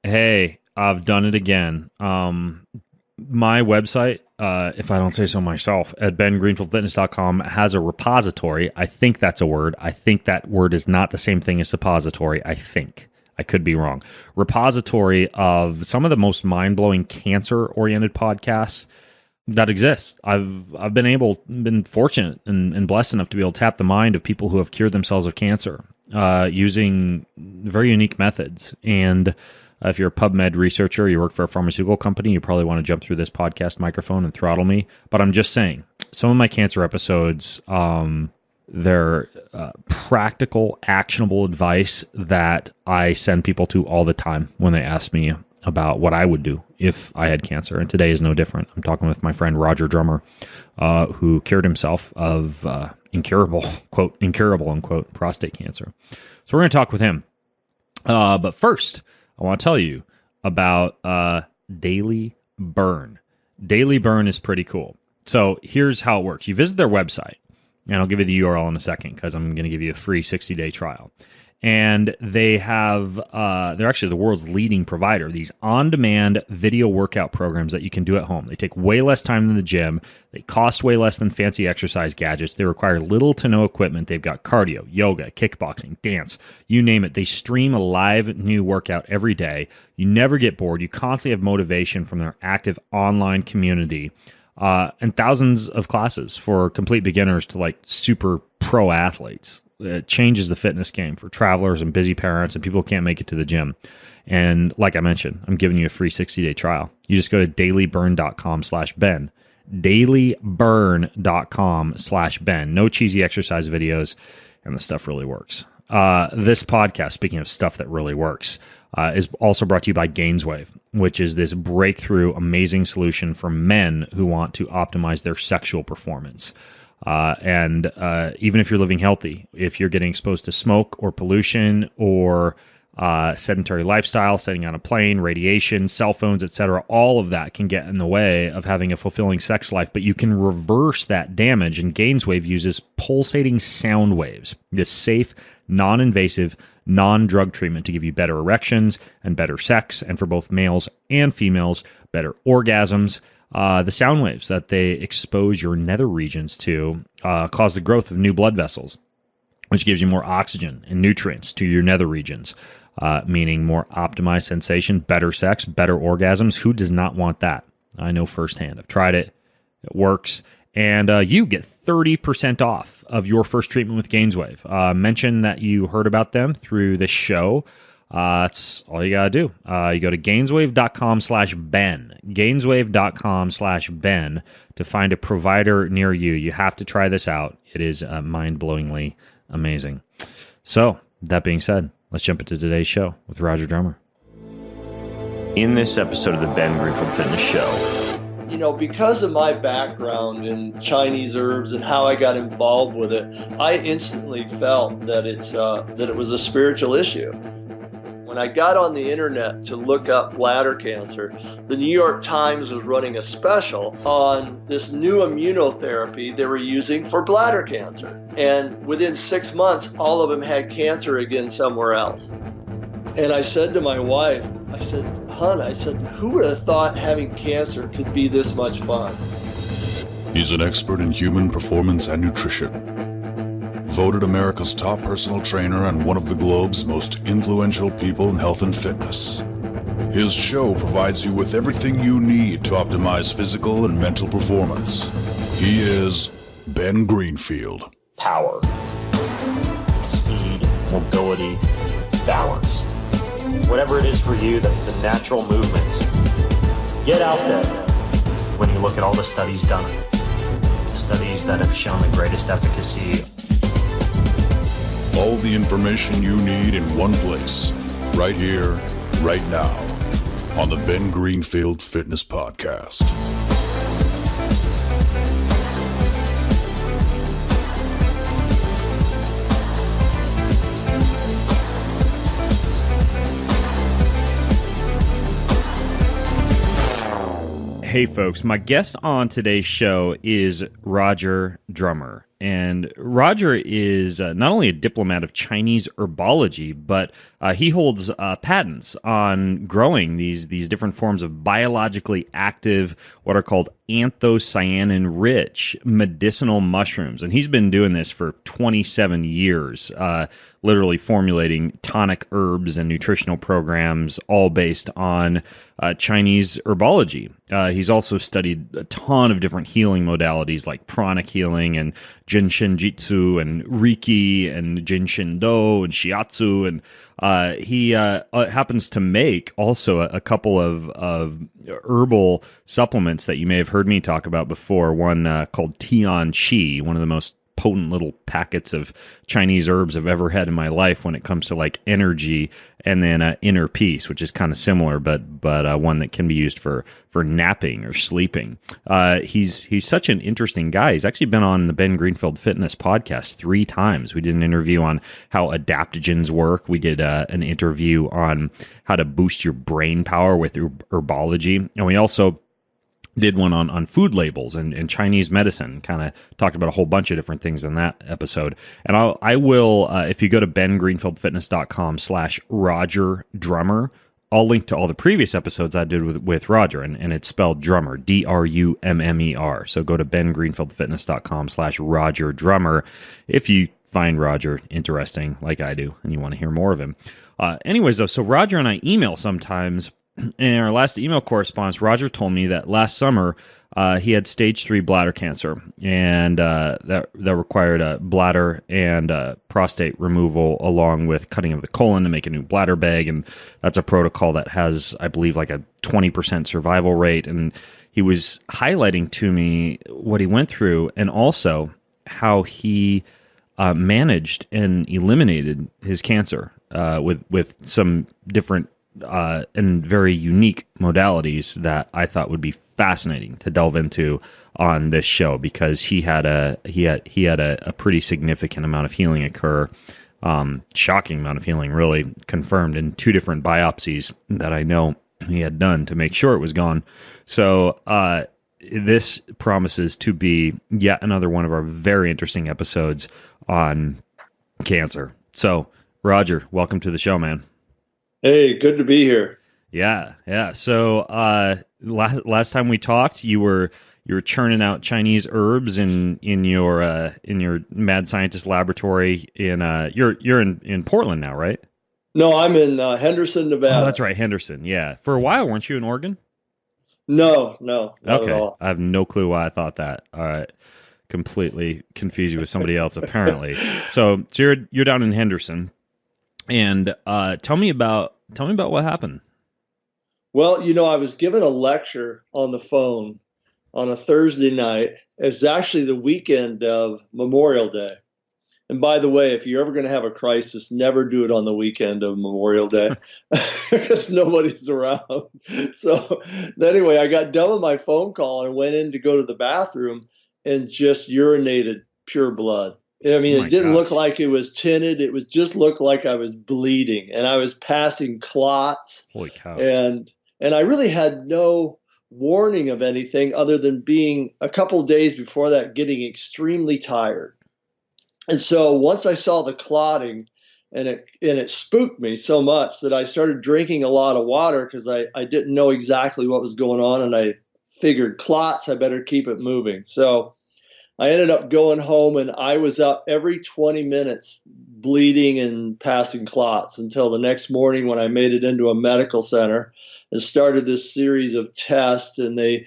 Hey, I've done it again. My website, if I don't say so myself, at bengreenfieldfitness.com has a repository. I think that's a word. I think that word is not the same thing as suppository. I think. I could be wrong. Repository of some of the most mind-blowing cancer-oriented podcasts that exist. I've been fortunate and blessed enough to be able to tap the mind of people who have cured themselves of cancer using very unique methods. And if you're a PubMed researcher, you work for a pharmaceutical company, you probably want to jump through this podcast microphone and throttle me. But I'm just saying, some of my cancer episodes, they're practical, actionable advice that I send people to all the time when they ask me about what I would do if I had cancer. And today is no different. I'm talking with my friend Roger Drummer, who cured himself of incurable, quote, incurable, unquote, prostate cancer. So we're going to talk with him. But first, I want to tell you about Daily Burn. Daily Burn is pretty cool. So here's how it works. You visit their website, and I'll give you the URL in a second because I'm going to give you a free 60-day trial. And they have, they're actually the world's leading provider, these on-demand video workout programs that you can do at home. They take way less time than the gym. They cost way less than fancy exercise gadgets. They require little to no equipment. They've got cardio, yoga, kickboxing, dance, you name it. They stream a live new workout every day. You never get bored. You constantly have motivation from their active online community. And thousands of classes for complete beginners to like super pro athletes. It changes the fitness game for travelers and busy parents and people who can't make it to the gym. And like I mentioned, I'm giving you a free 60-day trial. You just go to dailyburn.com/Ben. dailyburn.com/Ben. No cheesy exercise videos, and the stuff really works. This podcast, speaking of stuff that really works, is also brought to you by Gainswave, which is this breakthrough, amazing solution for men who want to optimize their sexual performance. And even if you're living healthy, if you're getting exposed to smoke or pollution or sedentary lifestyle, sitting on a plane, radiation, cell phones, etc., all of that can get in the way of having a fulfilling sex life, but you can reverse that damage. And Gainswave uses pulsating sound waves, this safe, non-invasive, non-drug treatment to give you better erections and better sex, and for both males and females, better orgasms. The sound waves that they expose your nether regions to cause the growth of new blood vessels, which gives you more oxygen and nutrients to your nether regions, meaning more optimized sensation, better sex, better orgasms. Who does not want that? I know firsthand. I've tried it. It works. And you get 30% off of your first treatment with Gainswave. Mention that you heard about them through this show. That's all you got to do. You go to gainswave.com/Ben, gainswave.com/Ben to find a provider near you. You have to try this out. It is mind-blowingly amazing. So, that being said, let's jump into today's show with Roger Drummer. In this episode of the Ben Greenfield Fitness Show, you know, because of my background in Chinese herbs and how I got involved with it, I instantly felt that it was a spiritual issue. When I got on the internet to look up bladder cancer, the New York Times was running a special on this new immunotherapy they were using for bladder cancer. And within 6 months, all of them had cancer again somewhere else. And I said to my wife, I said, who would have thought having cancer could be this much fun? He's an expert in human performance and nutrition. Voted America's top personal trainer and one of the globe's most influential people in health and fitness. His show provides you with everything you need to optimize physical and mental performance. He is Ben Greenfield. Power, speed, mobility, balance. Whatever it is for you, that's the natural movement. Get out there. When you look at all the studies done, studies that have shown the greatest efficacy. All the information you need in one place, right here, right now, on the Ben Greenfield Fitness Podcast. Hey folks, my guest on today's show is Roger Drummer. And Roger is not only a diplomat of Chinese herbology, but he holds patents on growing these different forms of biologically active, what are called anthocyanin-rich medicinal mushrooms. And he's been doing this for 27 years, literally formulating tonic herbs and nutritional programs, all based on Chinese herbology. He's also studied a ton of different healing modalities like pranic healing and Jinshin Jitsu and Reiki and Jinshin Do and Shiatsu. And he happens to make also a couple of herbal supplements that you may have heard me talk about before. One called Tian Qi, one of the most potent little packets of Chinese herbs I've ever had in my life when it comes to like energy, and then inner peace, which is kind of similar, but one that can be used for napping or sleeping. He's such an interesting guy. He's actually been on the Ben Greenfield Fitness podcast 3 times. We did an interview on how adaptogens work. We did an interview on how to boost your brain power with herbology, and we also did one on food labels and Chinese medicine, kind of talked about a whole bunch of different things in that episode. And I will, if you go to bengreenfieldfitness.com/Roger Drummer, I'll link to all the previous episodes I did with Roger, and it's spelled Drummer, Drummer. So go to bengreenfieldfitness.com/Roger Drummer if you find Roger interesting like I do and you want to hear more of him. Anyways, though, so Roger and I email sometimes. In our last email correspondence, Roger told me that last summer he had stage 3 bladder cancer, and that required a bladder and prostate removal along with cutting of the colon to make a new bladder bag, and that's a protocol that has, I believe, like a 20% survival rate. And he was highlighting to me what he went through, and also how he managed and eliminated his cancer with some different and very unique modalities that I thought would be fascinating to delve into on this show, because he had a pretty significant amount of healing occur, shocking amount of healing, really confirmed in 2 different biopsies that I know he had done to make sure it was gone. So this promises to be yet another one of our very interesting episodes on cancer. So Roger, welcome to the show, man. Hey, good to be here. Yeah. So last time we talked, you were churning out Chinese herbs in your mad scientist laboratory in you're in Portland now, right? No, I'm in Henderson, Nevada. Oh, that's right, Henderson. Yeah. For a while, weren't you in Oregon? No, not okay. at all. I have no clue why I thought that. All right. Completely confused you with somebody else, apparently. So you're down in Henderson. And tell me about what happened. Well, I was given a lecture on the phone on a Thursday night. It's actually the weekend of Memorial Day. And by the way, if you're ever going to have a crisis, never do it on the weekend of Memorial Day because nobody's around. So anyway, I got done with my phone call and went in to go to the bathroom and just urinated pure blood. I mean, it didn't look like it was tinted. It was just looked like I was bleeding, and I was passing clots. Holy cow. And I really had no warning of anything other than being a couple of days before that getting extremely tired. And so once I saw the clotting, and it spooked me so much that I started drinking a lot of water because I didn't know exactly what was going on, and I figured clots, I better keep it moving. So I ended up going home, and I was up every 20 minutes bleeding and passing clots until the next morning when I made it into a medical center and started this series of tests, and they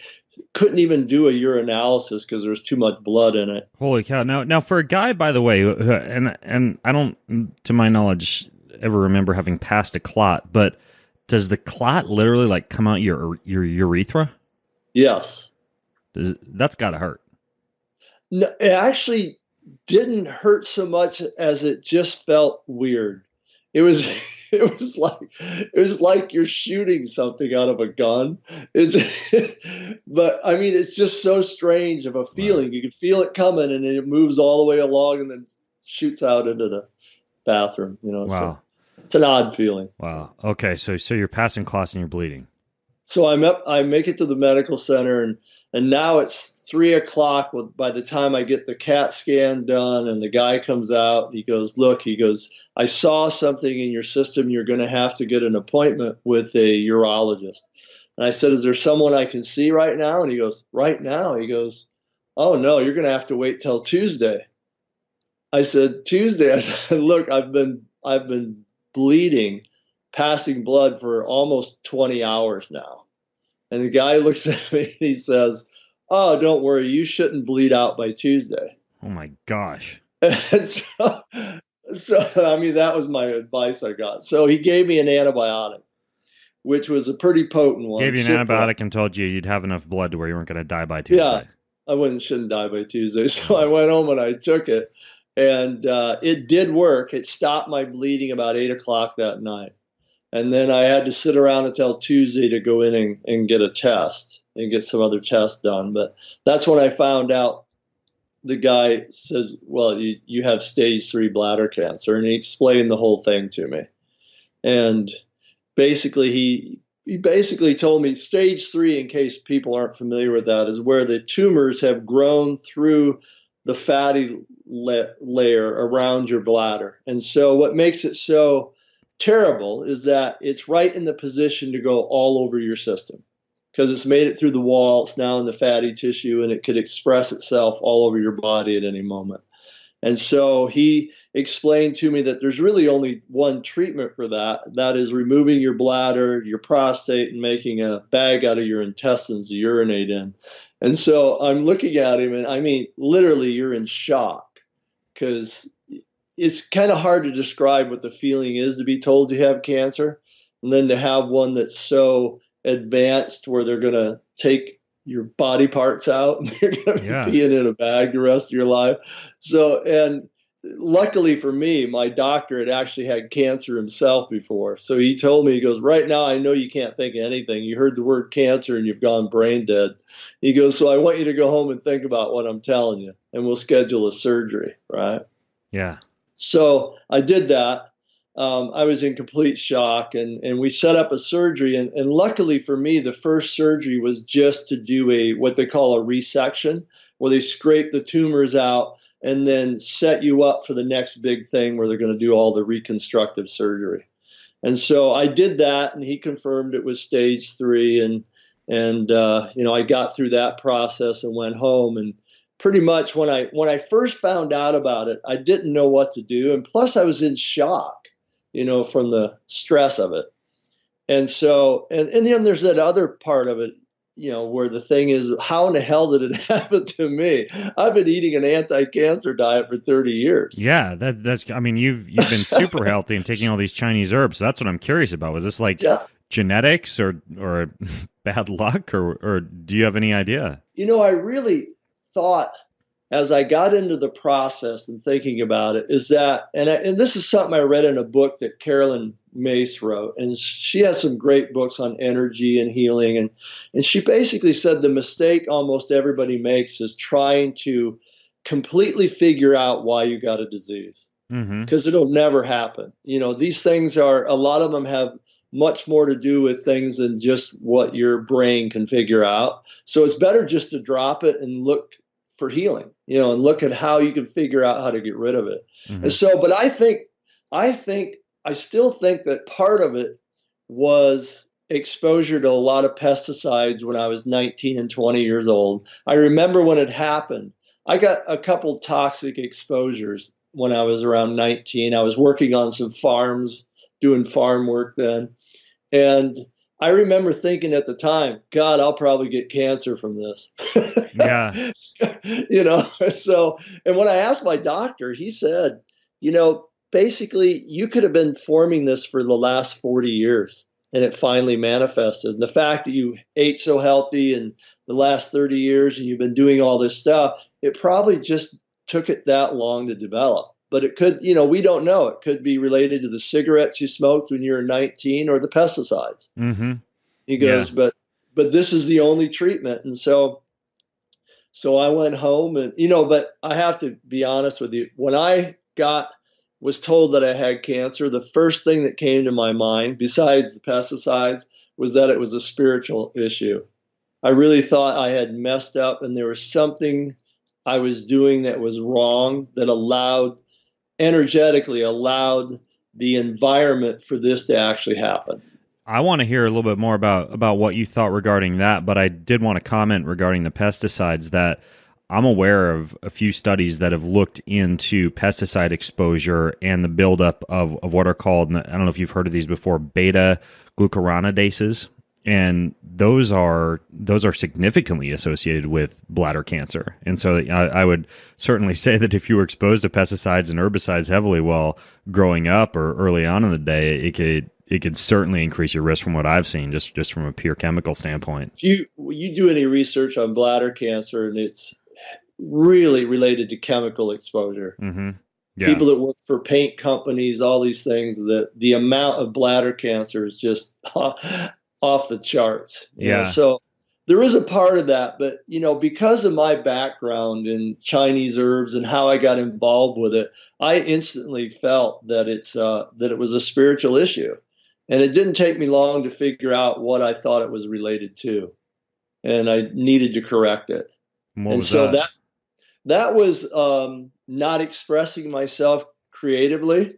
couldn't even do a urinalysis because there was too much blood in it. Holy cow. Now for a guy, by the way, and I don't, to my knowledge, ever remember having passed a clot, but does the clot literally like come out your urethra? Yes. That's got to hurt. No, it actually didn't hurt so much as it just felt weird. It was like you're shooting something out of a gun. But I mean, it's just so strange of a feeling. You can feel it coming, and it moves all the way along, and then shoots out into the bathroom. Wow, so it's an odd feeling. Wow. Okay, so you're passing clots and you're bleeding. So I make it to the medical center, and now it's 3 o'clock. By the time I get the CAT scan done and the guy comes out, he goes, look, he goes, I saw something in your system. You're going to have to get an appointment with a urologist. And I said, is there someone I can see right now? And he goes, right now? He goes, oh no, you're going to have to wait till Tuesday. I said, Tuesday? I said, look, I've been bleeding, passing blood for almost 20 hours now. And the guy looks at me and he says, oh, don't worry, you shouldn't bleed out by Tuesday. Oh my gosh. And so I mean, that was my advice I got. So he gave me an antibiotic, which was a pretty potent one. Gave you an antibiotic and told you you'd have enough blood to where you weren't going to die by Tuesday. Yeah, shouldn't die by Tuesday. So I went home and I took it, and it did work. It stopped my bleeding about 8 o'clock that night. And then I had to sit around until Tuesday to go in and get a test and get some other tests done. But that's when I found out. The guy said, well, you have stage 3 bladder cancer. And he explained the whole thing to me. And basically, he basically told me stage 3, in case people aren't familiar with that, is where the tumors have grown through the fatty layer around your bladder. And so what makes it so terrible is that it's right in the position to go all over your system, because it's made it through the wall. It's now in the fatty tissue, and it could express itself all over your body at any moment. And so he explained to me that there's really only one treatment for that. That is removing your bladder, your prostate, and making a bag out of your intestines to urinate in. And so I'm looking at him, and I mean, literally, you're in shock, because it's kind of hard to describe what the feeling is to be told you have cancer, and then to have one that's so advanced where they're going to take your body parts out and they're going to be peeing in a bag the rest of your life. So, and luckily for me, my doctor had actually had cancer himself before. So he told me, he goes, right now, I know you can't think of anything. You heard the word cancer and you've gone brain dead. He goes, so I want you to go home and think about what I'm telling you, and we'll schedule a surgery. Right. Yeah. So I did that. I was in complete shock, and we set up a surgery. And luckily for me, the first surgery was just to do what they call a resection, where they scrape the tumors out and then set you up for the next big thing where they're going to do all the reconstructive surgery. And so I did that, and he confirmed it was stage 3. And I got through that process and went home. And pretty much when I first found out about it, I didn't know what to do. And plus I was in shock, from the stress of it. And so, and then there's that other part of it, where the thing is, how in the hell did it happen to me? I've been eating an anti-cancer diet for 30 years. Yeah, that's, I mean, you've been super healthy and taking all these Chinese herbs. So that's what I'm curious about. Was this like genetics or bad luck, or do you have any idea? I really thought, as I got into the process and thinking about it, is that, and this is something I read in a book that Carolyn Mace wrote, and she has some great books on energy and healing, and she basically said the mistake almost everybody makes is trying to completely figure out why you got a disease, because it'll never happen. These things a lot of them have much more to do with things than just what your brain can figure out. So it's better just to drop it and look for healing, and look at how you can figure out how to get rid of it. And so, but I still think that part of it was exposure to a lot of pesticides when I was 19 and 20 years old. I remember when it happened, I got a couple toxic exposures when I was around 19. I was working on some farms, doing farm work then. And I remember thinking at the time, God, I'll probably get cancer from this. Yeah. So, and when I asked my doctor, he said, basically you could have been forming this for the last 40 years and it finally manifested. And the fact that you ate so healthy in the last 30 years and you've been doing all this stuff, it probably just took it that long to develop. But it could, we don't know. It could be related to the cigarettes you smoked when you were 19 or the pesticides. He goes, but this is the only treatment. And so I went home and, but I have to be honest with you. When I was told that I had cancer, the first thing that came to my mind, besides the pesticides, was that it was a spiritual issue. I really thought I had messed up and there was something I was doing that was wrong that energetically allowed the environment for this to actually happen. I want to hear a little bit more about what you thought regarding that, but I did want to comment regarding the pesticides that I'm aware of a few studies that have looked into pesticide exposure and the buildup of what are called, I don't know if you've heard of these before, beta glucuronidases. And those are significantly associated with bladder cancer. And so I would certainly say that if you were exposed to pesticides and herbicides heavily while growing up or early on in the day, it could certainly increase your risk from what I've seen, just from a pure chemical standpoint. If you do any research on bladder cancer, and it's really related to chemical exposure. Mm-hmm. Yeah. People that work for paint companies, all these things, that the amount of bladder cancer is just off the charts. You know? So there is a part of that, but because of my background in Chinese herbs and how I got involved with it, I instantly felt that it was a spiritual issue. And it didn't take me long to figure out what I thought it was related to. And I needed to correct it. And so that was not expressing myself creatively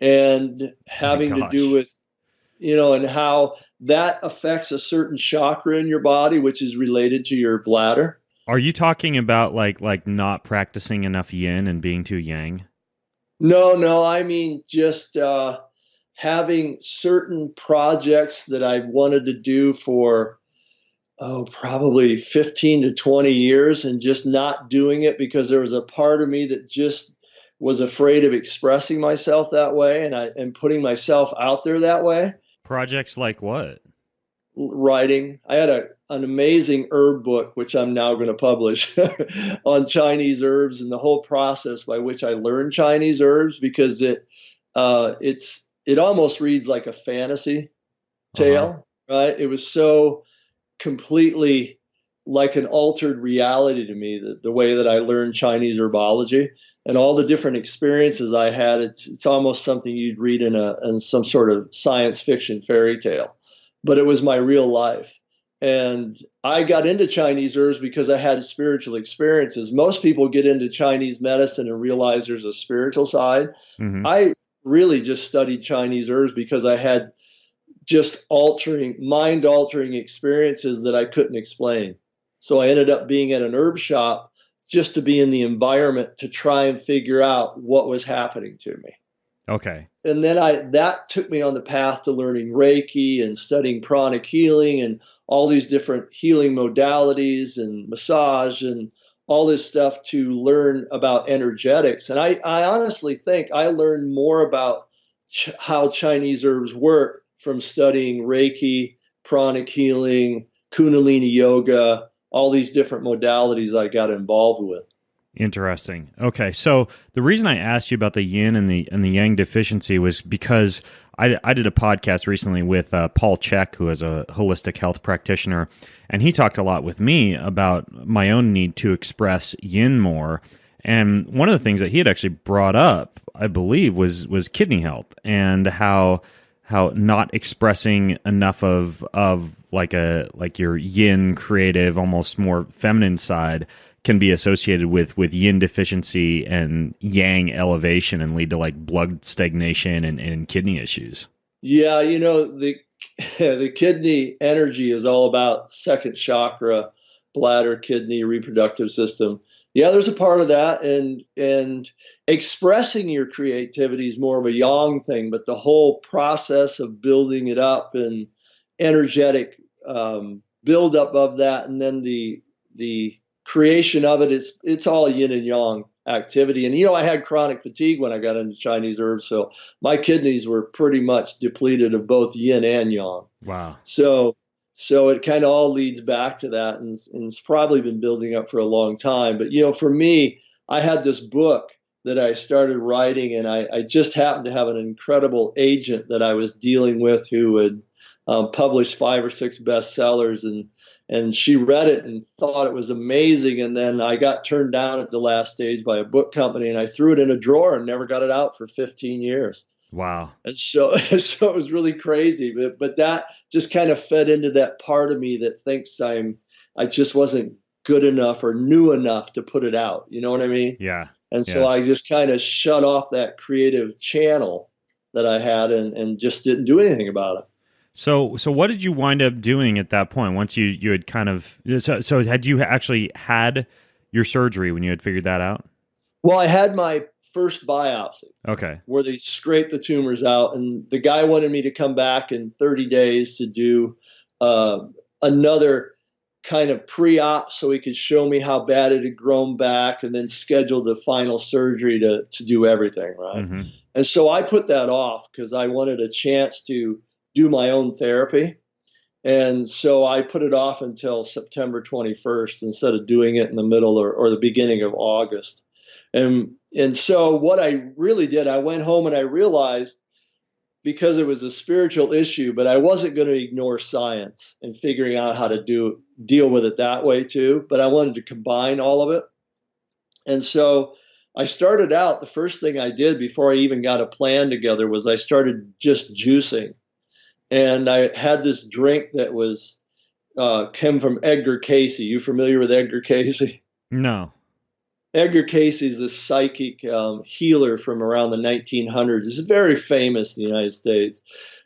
and having to do with, and how that affects a certain chakra in your body, which is related to your bladder. Are you talking about like not practicing enough yin and being too yang? No. I mean, just having certain projects that I wanted to do for probably 15 to 20 years and just not doing it because there was a part of me that just was afraid of expressing myself that way and putting myself out there that way. Projects like what? Writing. I had an amazing herb book, which I'm now going to publish on Chinese herbs and the whole process by which I learned Chinese herbs, because it almost reads like a fantasy tale, right? It was so completely like an altered reality to me, the way that I learned Chinese herbology and all the different experiences I had. It's almost something you'd read in some sort of science fiction fairy tale, but it was my real life. And I got into Chinese herbs because I had spiritual experiences. Most people get into Chinese medicine and realize there's a spiritual side. Mm-hmm. I really just studied Chinese herbs because I had just mind-altering experiences that I couldn't explain. So I ended up being at an herb shop just to be in the environment to try and figure out what was happening to me. Okay. And then that took me on the path to learning Reiki and studying pranic healing and all these different healing modalities and massage and all this stuff to learn about energetics. And I honestly think I learned more about how Chinese herbs work from studying Reiki, pranic healing, Kundalini yoga, all these different modalities I got involved with. Interesting. Okay, so the reason I asked you about the yin and the yang deficiency was because I did a podcast recently with Paul Chek, who is a holistic health practitioner, and he talked a lot with me about my own need to express yin more. And one of the things that he had actually brought up, I believe, was kidney health and how not expressing enough of like your yin creative, almost more feminine side can be associated with yin deficiency and yang elevation and lead to like blood stagnation and kidney issues. Yeah, the kidney energy is all about second chakra, bladder, kidney, reproductive system. Yeah, there's a part of that, and expressing your creativity is more of a yang thing, but the whole process of building it up and energetic build up of that, and then the creation of it, it's all yin and yang activity. And I had chronic fatigue when I got into Chinese herbs, so my kidneys were pretty much depleted of both yin and yang. Wow. So it kind of all leads back to that, and it's probably been building up for a long time. But, for me, I had this book that I started writing, and I just happened to have an incredible agent that I was dealing with who had published 5 or 6 bestsellers, and she read it and thought it was amazing. And then I got turned down at the last stage by a book company, and I threw it in a drawer and never got it out for 15 years. Wow. And so it was really crazy, but that just kind of fed into that part of me that thinks I'm I just wasn't good enough or knew enough to put it out. You know what I mean? Yeah. And so Yeah. I just kind of shut off that creative channel that I had and just didn't do anything about it. So what did you wind up doing at that point? Once you had kind of, so had you actually had your surgery when you had figured that out? Well, I had my first biopsy. Okay. Where they scraped the tumors out, and the guy wanted me to come back in 30 days to do another kind of pre-op so he could show me how bad it had grown back, and then schedule the final surgery to do everything, right? Mm-hmm. And so I put that off because I wanted a chance to do my own therapy. And so I put it off until September 21st instead of doing it in the middle or the beginning of August. And so what I really did, I went home and I realized, because it was a spiritual issue, but I wasn't going to ignore science and figuring out how to deal with it that way too. But I wanted to combine all of it. And so I started out, the first thing I did before I even got a plan together was I started just juicing. And I had this drink that was came from Edgar Cayce. You familiar with Edgar Cayce? No. Edgar Cayce is a psychic healer from around the 1900s. He's very famous in the United States.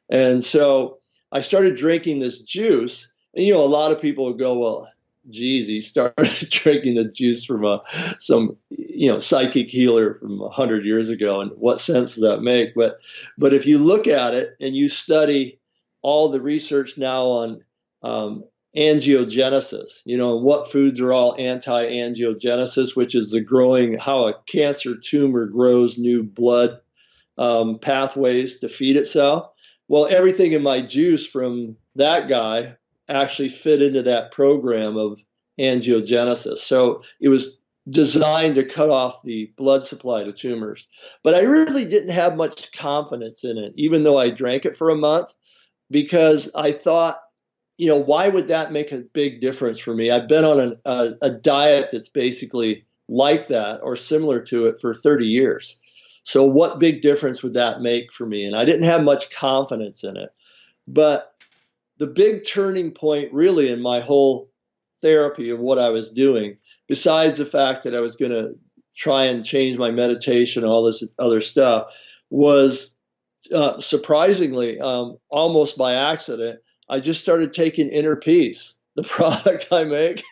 And so I started drinking this juice. And, a lot of people would go, well, geez, he started drinking the juice from some psychic healer from 100 years ago. And what sense does that make? But if you look at it and you study all the research now on angiogenesis, what foods are all anti-angiogenesis, which is how a cancer tumor grows new blood pathways to feed itself. Well, everything in my juice from that guy actually fit into that program of angiogenesis. So it was designed to cut off the blood supply to tumors. But I really didn't have much confidence in it, even though I drank it for a month, because I thought, why would that make a big difference for me? I've been on a diet that's basically like that or similar to it for 30 years. So what big difference would that make for me? And I didn't have much confidence in it. But the big turning point really in my whole therapy of what I was doing, besides the fact that I was going to try and change my meditation and all this other stuff, was surprisingly, almost by accident, I just started taking Inner Peace, the product I make.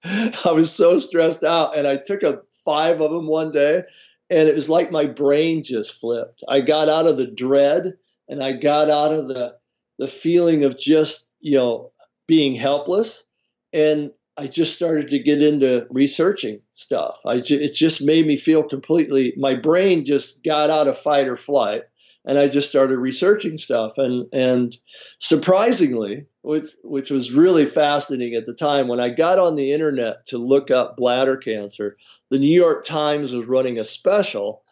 I was so stressed out, and I took 5 of them one day, and it was like my brain just flipped. I got out of the dread, and I got out of the feeling of just, being helpless, and I just started to get into researching stuff. It just made me feel my brain just got out of fight or flight. And I just started researching stuff. And surprisingly, which was really fascinating at the time, when I got on the internet to look up bladder cancer, the New York Times was running a special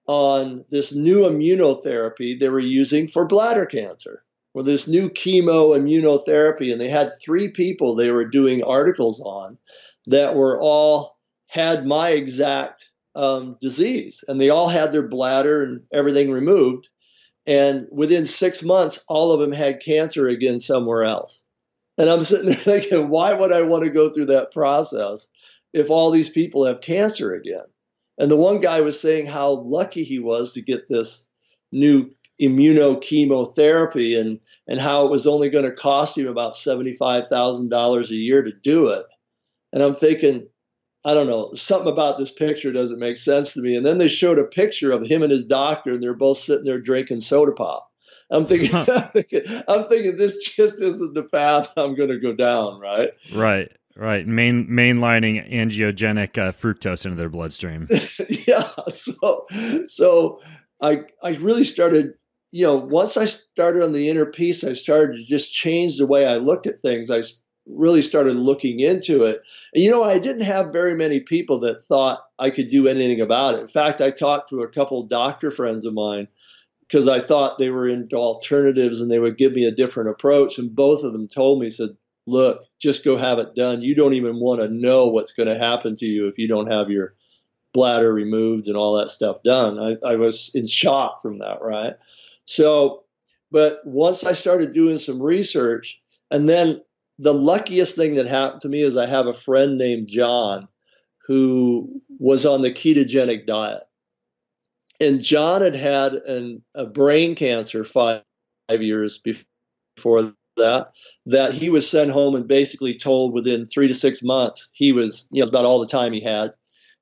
on this new immunotherapy they were using for bladder cancer, or this new chemo immunotherapy. And they had 3 people they were doing articles on that were all had my exact disease. And they all had their bladder and everything removed. And within 6 months, all of them had cancer again somewhere else. And I'm sitting there thinking, why would I want to go through that process if all these people have cancer again? And the one guy was saying how lucky he was to get this new immunochemotherapy and how it was only going to cost him about $75,000 a year to do it. And I'm thinking, I don't know, something about this picture doesn't make sense to me. And then they showed a picture of him and his doctor, and they're both sitting there drinking soda pop. I'm thinking, I'm thinking this just isn't the path I'm going to go down, right? Right. Mainlining angiogenic fructose into their bloodstream. Yeah. So I really started, once I started on the Inner Peace, I started to just change the way I looked at things. I really started looking into it. And, I didn't have very many people that thought I could do anything about it. In fact, I talked to a couple of doctor friends of mine because I thought they were into alternatives and they would give me a different approach. And both of them told me, said, look, just go have it done. You don't even want to know what's going to happen to you if you don't have your bladder removed and all that stuff done. I was in shock from that, right? So, but once I started doing some research, and then the luckiest thing that happened to me is I have a friend named John who was on the ketogenic diet. And John had had a brain cancer 5 years before that he was sent home and basically told within 3 to 6 months he was, it was about all the time he had,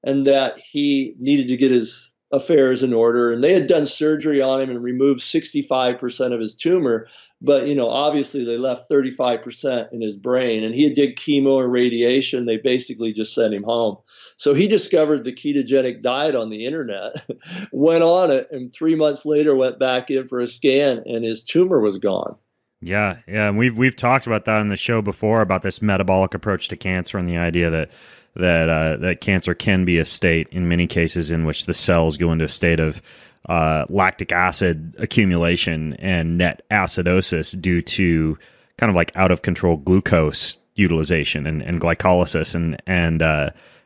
and that he needed to get his affairs in order. And they had done surgery on him and removed 65% of his tumor, but obviously they left 35% in his brain, and he had did chemo or radiation. They basically just sent him home. So he discovered the ketogenic diet on the internet, went on it, and 3 months later went back in for a scan, and his tumor was gone. Yeah, and we've talked about that on the show before, about this metabolic approach to cancer and the idea that cancer can be a state in many cases in which the cells go into a state of lactic acid accumulation and net acidosis due to kind of like out of control glucose utilization and glycolysis and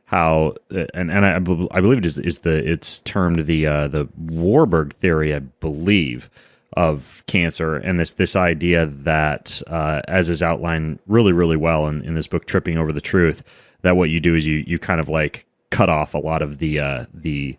how I believe it's termed the Warburg theory, I believe, of cancer, and this idea that as is outlined really, really well in this book, Tripping Over the Truth, that what you do is you kind of like cut off a lot of the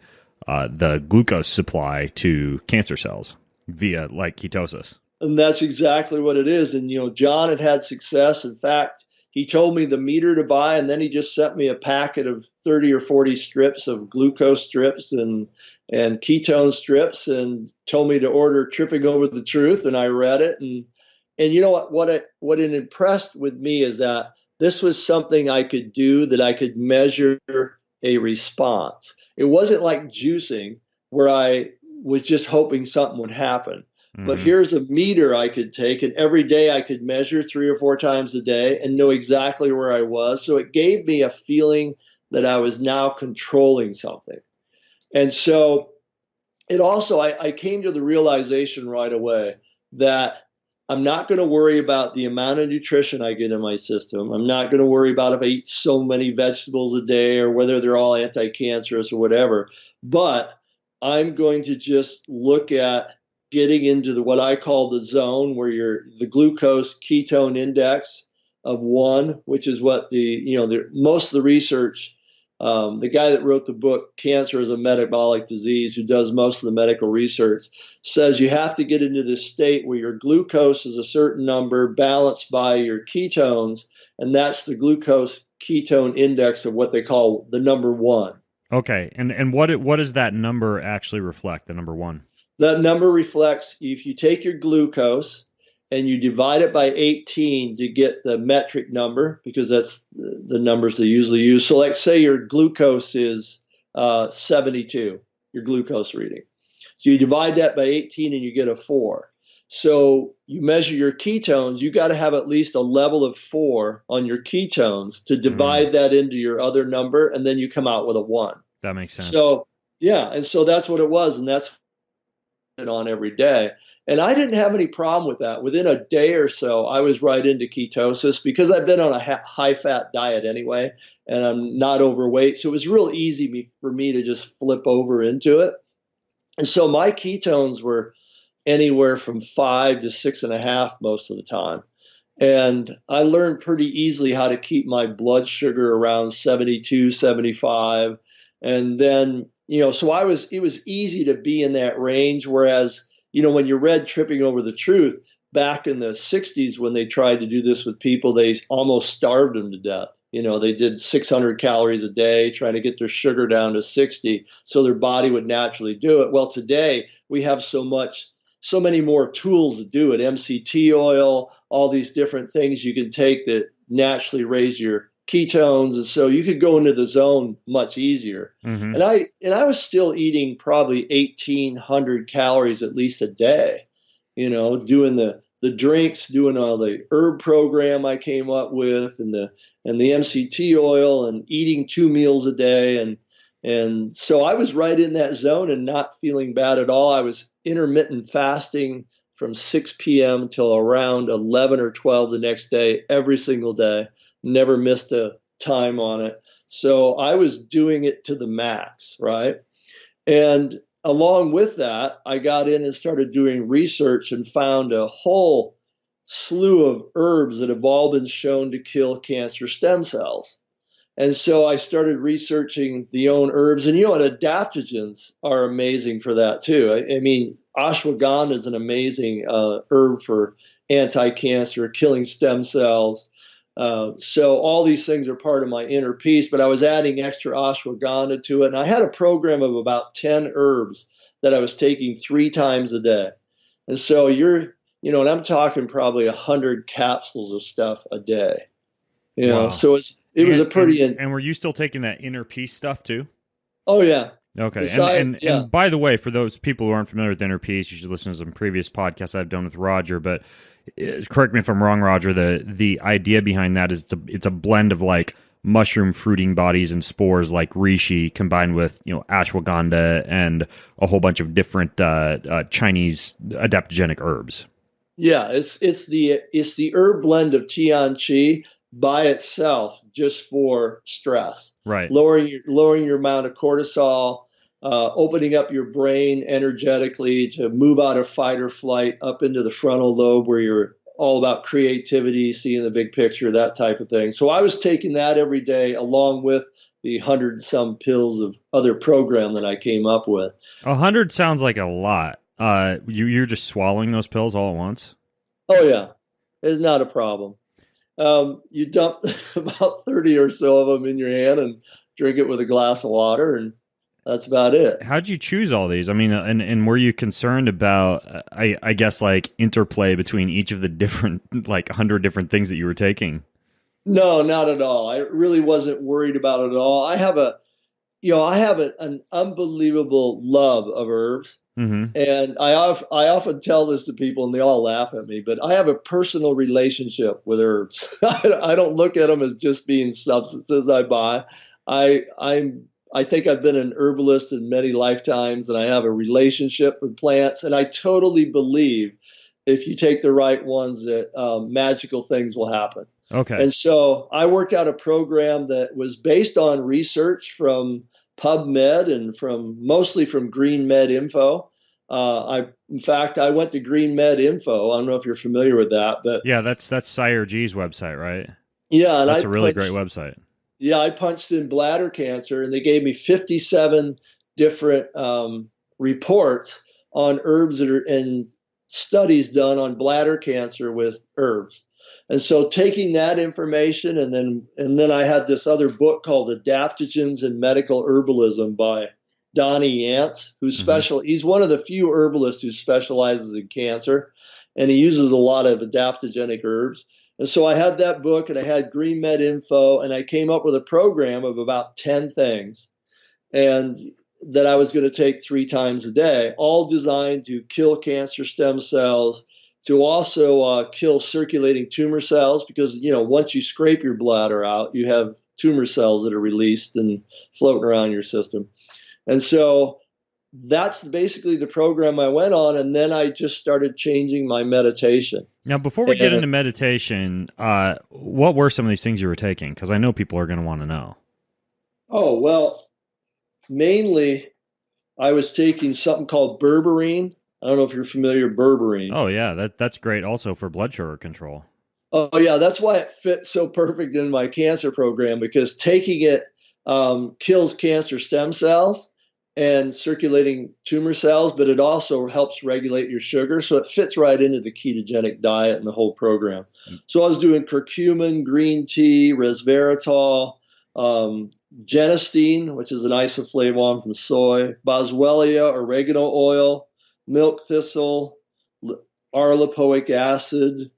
glucose supply to cancer cells via like ketosis. And that's exactly what it is. And John had success. In fact, he told me the meter to buy, and then he just sent me a packet of 30 or 40 strips of glucose strips and ketone strips, and told me to order Tripping Over the Truth. And I read it, and you know what it impressed with me is that this was something I could do, that I could measure a response. It wasn't like juicing where I was just hoping something would happen. But here's a meter I could take, and every day I could measure 3 or 4 times a day and know exactly where I was. So it gave me a feeling that I was now controlling something. And so it also, I came to the realization right away that I'm not going to worry about the amount of nutrition I get in my system. I'm not going to worry about if I eat so many vegetables a day or whether they're all anti-cancerous or whatever. But I'm going to just look at getting into what I call the zone, where the glucose ketone index of 1, which is what most of the research, the guy that wrote the book Cancer is a Metabolic Disease, who does most of the medical research, says you have to get into this state where your glucose is a certain number balanced by your ketones, and that's the glucose ketone index of what they call the number 1. Okay, and what does that number actually reflect, the number 1? That number reflects, if you take your glucose and you divide it by 18 to get the metric number, because that's the numbers they usually use. So like say your glucose is 72, your glucose reading. So you divide that by 18 and you get a 4. So you measure your ketones, you got to have at least a level of 4 on your ketones to divide that into your other number, and then you come out with a 1. That makes sense. So yeah, and so that's what it was, and that's it on every day. And I didn't have any problem with that. Within a day or so, I was right into ketosis because I've been on a high-fat diet anyway, and I'm not overweight. So it was real easy for me to just flip over into it. And so my ketones were anywhere from 5 to 6.5 most of the time. And I learned pretty easily how to keep my blood sugar around 72, 75. And then so it was easy to be in that range. Whereas, when you read Tripping Over the Truth back in the 60s, when they tried to do this with people, they almost starved them to death. They did 600 calories a day, trying to get their sugar down to 60 so their body would naturally do it. Well, today we have so many more tools to do it. MCT oil, all these different things you can take that naturally raise your ketones, and so you could go into the zone much easier. And I was still eating probably 1,800 calories at least a day, doing the drinks, doing all the herb program I came up with, and the MCT oil, and eating 2 meals a day, and so I was right in that zone and not feeling bad at all. I was intermittent fasting from 6 p.m. till around 11 or 12 the next day, every single day. Never missed a time on it. So I was doing it to the max, right? And along with that, I got in and started doing research and found a whole slew of herbs that have all been shown to kill cancer stem cells. And so I started researching the own herbs, and adaptogens are amazing for that too. I mean, ashwagandha is an amazing herb for anti-cancer, killing stem cells. So all these things are part of my inner peace, but I was adding extra ashwagandha to it. And I had a program of about 10 herbs that I was taking 3 times a day. And so and I'm talking probably 100 capsules of stuff a day. Wow. So it was a pretty. And were you still taking that inner peace stuff too? Oh yeah. Okay. And by the way, for those people who aren't familiar with inner peace, you should listen to some previous podcasts I've done with Roger. But correct me if I'm wrong, Roger. The idea behind that is it's a blend of like mushroom fruiting bodies and spores like reishi combined with ashwagandha and a whole bunch of different Chinese adaptogenic herbs. Yeah, it's the herb blend of Tian Qi by itself, just for stress. Right. Lowering your amount of cortisol, opening up your brain energetically to move out of fight or flight up into the frontal lobe where you're all about creativity, seeing the big picture, that type of thing. So I was taking that every day along with the 100 some pills of other program that I came up with. 100 sounds like a lot. You're just swallowing those pills all at once? Oh yeah, it's not a problem. You dump about 30 or so of them in your hand and drink it with a glass of water, and that's about it. How'd you choose all these? I mean, and were you concerned about, I guess, like interplay between each of the different, like 100 different things that you were taking? No, not at all. I really wasn't worried about it at all. I have an unbelievable love of herbs. Mm-hmm. And I often tell this to people, and they all laugh at me, but I have a personal relationship with herbs. I don't look at them as just being substances I buy. I think I've been an herbalist in many lifetimes, and I have a relationship with plants. And I totally believe if you take the right ones that magical things will happen. Okay. And so I worked out a program that was based on research from PubMed and mostly from Green Med Info. In fact, I went to Green Med Info. I don't know if you're familiar with that, but yeah, that's Sire G's website, right? Yeah, and that's a really great website. Yeah, I punched in bladder cancer, and they gave me 57 different reports on herbs and studies done on bladder cancer with herbs. And so taking that information, and then I had this other book called Adaptogens in Medical Herbalism by Donnie Yance, he's one of the few herbalists who specializes in cancer, and he uses a lot of adaptogenic herbs. And so I had that book, and I had Green Med Info, and I came up with a program of about 10 things, and that I was going to take 3 times a day, all designed to kill cancer stem cells, to also kill circulating tumor cells, because once you scrape your bladder out, you have tumor cells that are released and floating around your system. And so that's basically the program I went on, and then I just started changing my meditation. Now, before we get into meditation, what were some of these things you were taking? Because I know people are going to want to know. Oh, well, mainly I was taking something called berberine. I don't know if you're familiar with berberine. Oh, yeah, that's great also for blood sugar control. Oh, yeah, that's why it fits so perfect in my cancer program, because taking it kills cancer stem cells and circulating tumor cells, but it also helps regulate your sugar. So it fits right into the ketogenic diet and the whole program. So I was doing curcumin, green tea, resveratrol, genistein, which is an isoflavone from soy, boswellia, oregano oil, milk thistle, R-lipoic acid,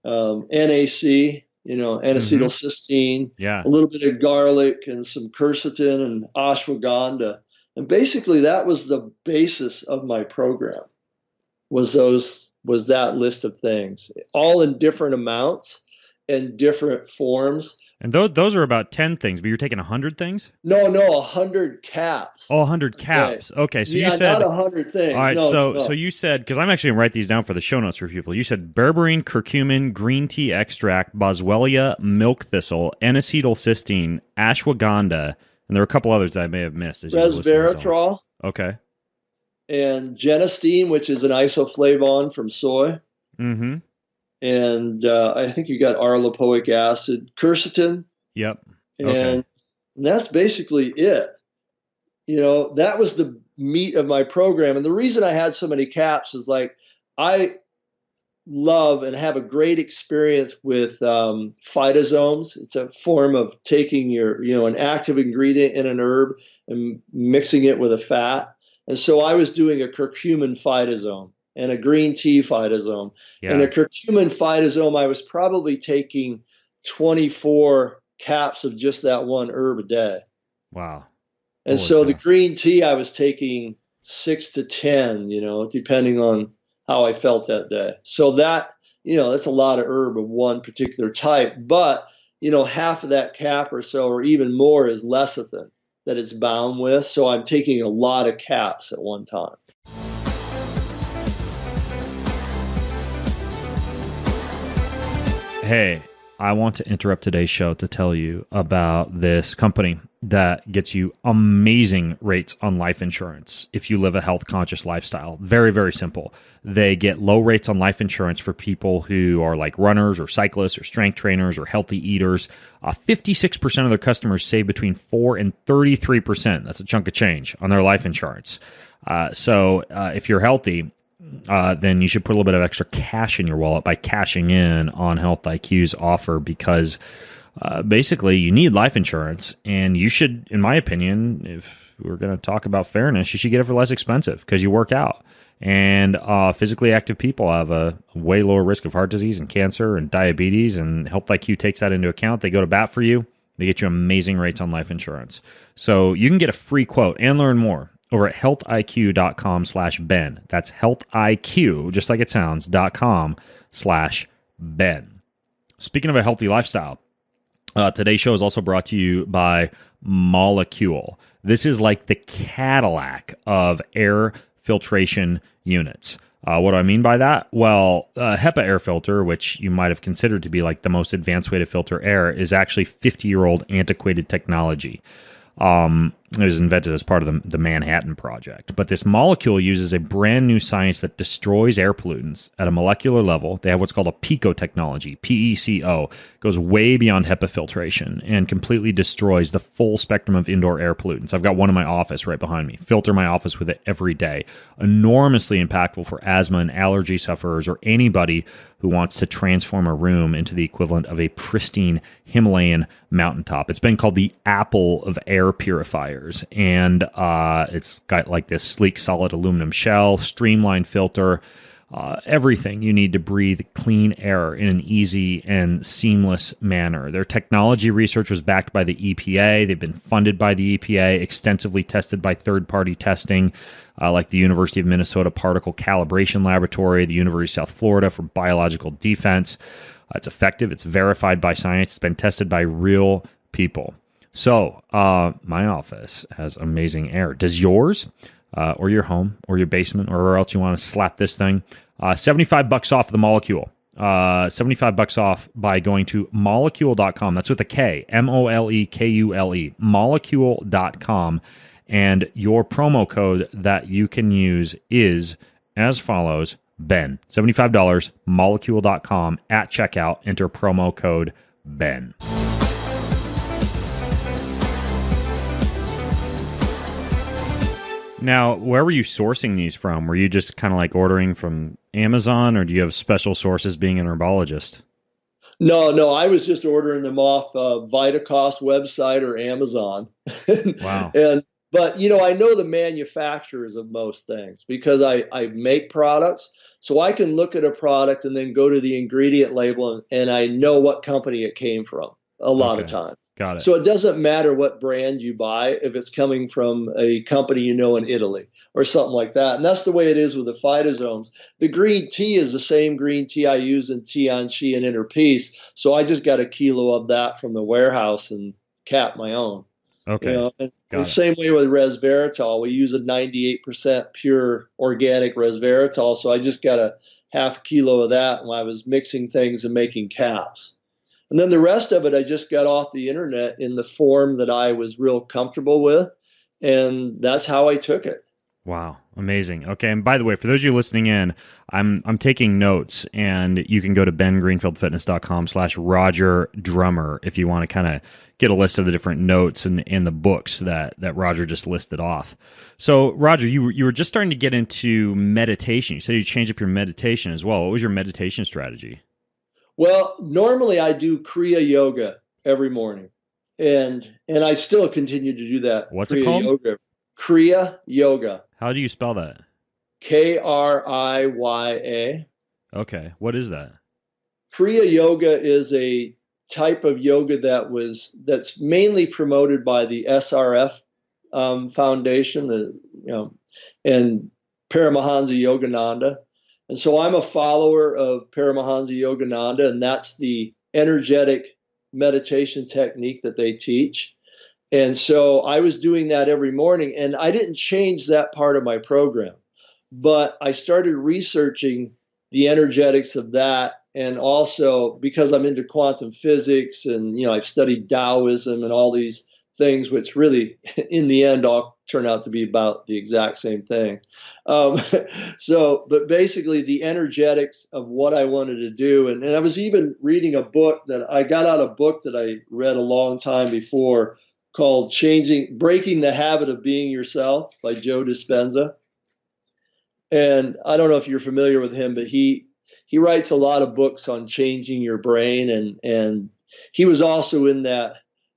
NAC, N-acetylcysteine, yeah, a little bit of garlic and some quercetin and ashwagandha. And basically that was the basis of my program, was that list of things, all in different amounts and different forms. And those are about 10 things, but you're taking 100 things? No, 100 caps. Oh, 100 caps. Okay, so you said... not 100 things. All right, so you said, because I'm actually going to write these down for the show notes for people. You said berberine, curcumin, green tea extract, boswellia, milk thistle, N-acetylcysteine, ashwagandha, and there are a couple others that I may have missed. Resveratrol. Okay. And genistein, which is an isoflavone from soy. Mm-hmm. and I think you got arlopoic acid, quercetin, Yep. Okay. and that's basically it. That was the meat of my program. And the reason I had so many caps is like I love and have a great experience with phytosomes. It's a form of taking an active ingredient in an herb and mixing it with a fat. And so I was doing a curcumin phytosome and a green tea phytosome. Yeah. And a curcumin phytosome, I was probably taking 24 caps of just that one herb a day. Wow. And Holy so cow. the green tea, I was taking 6 to 10, depending on how I felt that day. So that's a lot of herb of one particular type. But, half of that cap or so, or even more, is lecithin that it's bound with. So I'm taking a lot of caps at one time. Hey, I want to interrupt today's show to tell you about this company that gets you amazing rates on life insurance if you live a health conscious lifestyle. Very, very simple. They get low rates on life insurance for people who are like runners or cyclists or strength trainers or healthy eaters. 56% of their customers save between 4 and 33%. That's a chunk of change on their life insurance. So if you're healthy, then you should put a little bit of extra cash in your wallet by cashing in on Health IQ's offer, because basically you need life insurance, and you should, in my opinion, if we're going to talk about fairness, you should get it for less expensive because you work out. And physically active people have a way lower risk of heart disease and cancer and diabetes, and Health IQ takes that into account. They go to bat for you. They get you amazing rates on life insurance. So you can get a free quote and learn more over at healthiq.com/Ben. That's healthiq, just like it sounds, .com/Ben. Speaking of a healthy lifestyle, today's show is also brought to you by Molecule. This is like the Cadillac of air filtration units. What do I mean by that? Well, HEPA air filter, which you might have considered to be like the most advanced way to filter air, is actually 50-year-old antiquated technology. It was invented as part of the Manhattan Project. But this Molecule uses a brand new science that destroys air pollutants at a molecular level. They have what's called a PECO technology, PECO. Goes way beyond HEPA filtration and completely destroys the full spectrum of indoor air pollutants. I've got one in my office right behind me. Filter my office with it every day. Enormously impactful for asthma and allergy sufferers, or anybody who wants to transform a room into the equivalent of a pristine Himalayan mountaintop. It's been called the Apple of air purifiers, and it's got like this sleek, solid aluminum shell, streamlined filter, everything you need to breathe clean air in an easy and seamless manner. Their technology research was backed by the EPA. They've been funded by the EPA, extensively tested by third-party testing, like the University of Minnesota Particle Calibration Laboratory, the University of South Florida for Biological Defense. It's effective. It's verified by science. It's been tested by real people. So my office has amazing air. Does yours? Or your home, or your basement, or wherever else you want to slap this thing. $75 off the Molecule. $75 off by going to molecule.com. That's with a K, Molequle, molecule.com. And your promo code that you can use is as follows: Ben. $75, molecule.com. At checkout, enter promo code Ben. Now, where were you sourcing these from? Were you just kind of like ordering from Amazon, or do you have special sources being an herbologist? No, I was just ordering them off Vitacost website or Amazon. Wow. But I know the manufacturers of most things because I make products. So I can look at a product and then go to the ingredient label and I know what company it came from a lot of times. Got it. So it doesn't matter what brand you buy if it's coming from a company in Italy or something like that. And that's the way it is with the phytosomes. The green tea is the same green tea I use in Tianchi and Inner Peace. So I just got a kilo of that from the warehouse and capped my own. Okay. And the same way with resveratrol. We use a 98% pure organic resveratrol. So I just got a half kilo of that when I was mixing things and making caps. And then the rest of it, I just got off the internet in the form that I was real comfortable with. And that's how I took it. Wow. Amazing. Okay, and by the way, for those of you listening in, I'm taking notes, and you can go to bengreenfieldfitness.com/Roger Drummer if you want to kind of get a list of the different notes and the books that Roger just listed off. So, Roger, you were just starting to get into meditation. You said you changed up your meditation as well. What was your meditation strategy? Well, normally I do Kriya Yoga every morning, and I still continue to do that. What's Kriya it called? Yoga. Kriya Yoga. How do you spell that? Kriya. Okay, what is that? Kriya Yoga is a type of yoga that's mainly promoted by the SRF Foundation, and Paramahansa Yogananda. And so I'm a follower of Paramahansa Yogananda, and that's the energetic meditation technique that they teach. And so I was doing that every morning, and I didn't change that part of my program, but I started researching the energetics of that. And also because I'm into quantum physics, and, I've studied Taoism and all these things, which really in the end all turn out to be about the exact same thing. But basically the energetics of what I wanted to do. And I was even reading a book that I got out, a book that I read a long time before, called Breaking the Habit of Being Yourself by Joe Dispenza. And I don't know if you're familiar with him, but he writes a lot of books on changing your brain. And he was also in that,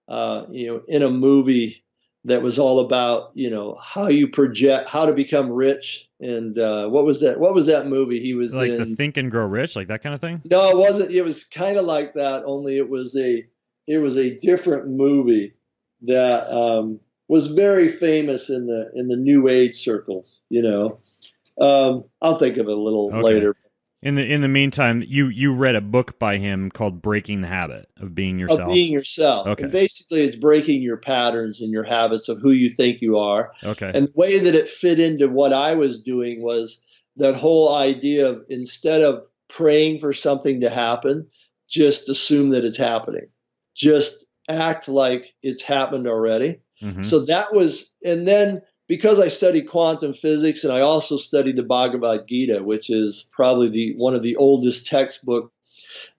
in a movie that was all about, how you project, how to become rich. And what was that? What was that movie he was like in? The Think and Grow Rich, like that kind of thing? No, it wasn't. It was kind of like that, only it was a different movie that was very famous in the New Age circles. I'll think of it a little later. In the meantime, you read a book by him called Breaking the Habit of Being Yourself. Of being yourself. Okay. And basically, it's breaking your patterns and your habits of who you think you are. Okay. And the way that it fit into what I was doing was that whole idea of, instead of praying for something to happen, just assume that it's happening. Just act like it's happened already. Mm-hmm. So that was, and then because I studied quantum physics, and I also studied the Bhagavad Gita, which is probably one of the oldest textbooks,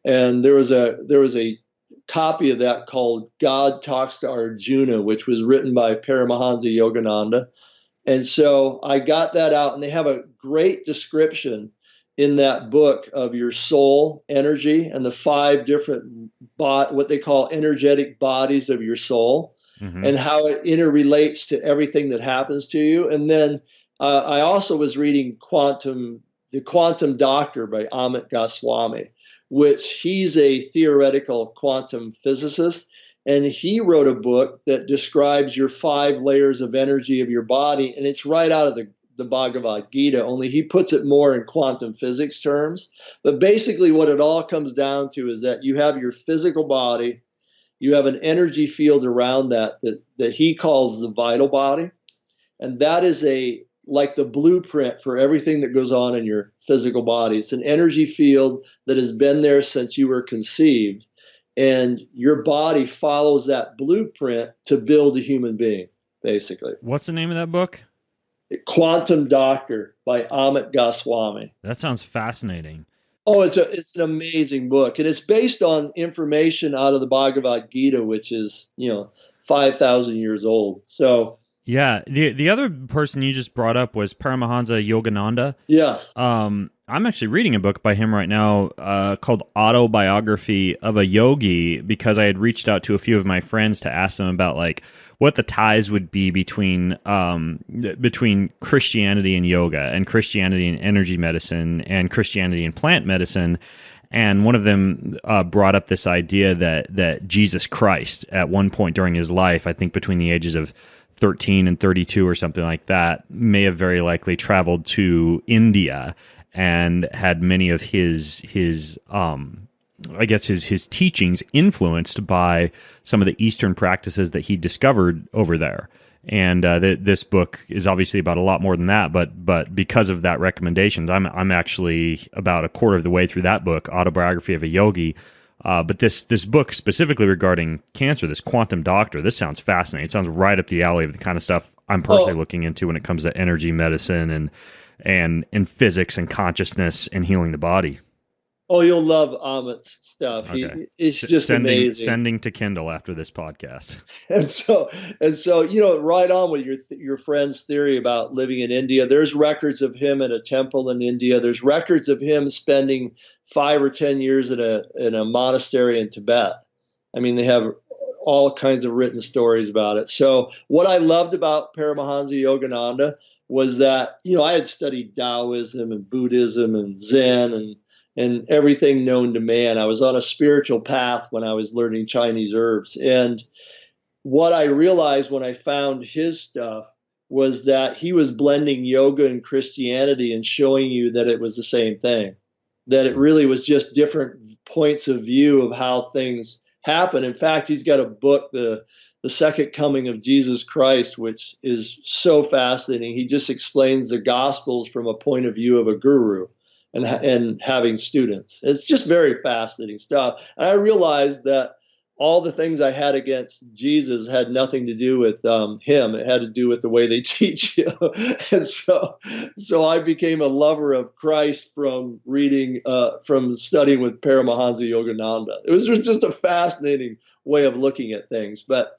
and there was a copy of that called God Talks to Arjuna, which was written by Paramahansa Yogananda. And so I got that out, and they have a great description in that book of your soul energy and the 5 different what they call energetic bodies of your soul. Mm-hmm. And how it interrelates to everything that happens to you. And then I also was reading The Quantum Doctor by Amit Goswami, which he's a theoretical quantum physicist. And he wrote a book that describes your 5 layers of energy of your body. And it's right out of the Bhagavad Gita, only he puts it more in quantum physics terms. But basically what it all comes down to is that you have your physical body. You have an energy field around that he calls the vital body. And that is like the blueprint for everything that goes on in your physical body. It's an energy field that has been there since you were conceived. And your body follows that blueprint to build a human being, basically. What's the name of that book? Quantum Doctor by Amit Goswami. That sounds fascinating. Oh, it's an amazing book, and it's based on information out of the Bhagavad Gita, which is 5,000 years old. So yeah, the other person you just brought up was Paramahansa Yogananda. Yes. I'm actually reading a book by him right now called Autobiography of a Yogi, because I had reached out to a few of my friends to ask them about like what the ties would be between Christianity and yoga, and Christianity and energy medicine, and Christianity and plant medicine. And one of them brought up this idea that Jesus Christ, at one point during his life, I think between the ages of 13 and 32 or something like that, may have very likely traveled to India and had many of his teachings influenced by some of the Eastern practices that he discovered over there. And this book is obviously about a lot more than that, but because of that recommendations, I'm actually about a quarter of the way through that book, Autobiography of a Yogi. But this book specifically regarding cancer, this Quantum Doctor, this sounds fascinating. It sounds right up the alley of the kind of stuff I'm personally looking into when it comes to energy medicine and physics and consciousness and healing the body. Oh, you'll love Amit's stuff. Okay. It's just amazing. Sending to Kindle after this podcast. And so, you know, right on with your friend's theory about living in India. There's records of him in a temple in India. There's records of him spending 5 or 10 years in a monastery in Tibet. I mean, they have all kinds of written stories about it. So what I loved about Paramahansa Yogananda was that, you know, I had studied Taoism and Buddhism and Zen and everything known to man. I was on a spiritual path when I was learning Chinese herbs. And what I realized when I found his stuff was that he was blending yoga and Christianity and showing you that it was the same thing, that it really was just different points of view of how things happen. In fact, he's got a book, The Second Coming of Jesus Christ, which is so fascinating. He just explains the Gospels from a point of view of a guru and having students. It's just very fascinating stuff. And I realized that all the things I had against Jesus had nothing to do with him. It had to do with the way they teach you. And so I became a lover of Christ from studying with Paramahansa Yogananda. It was just a fascinating way of looking at things. But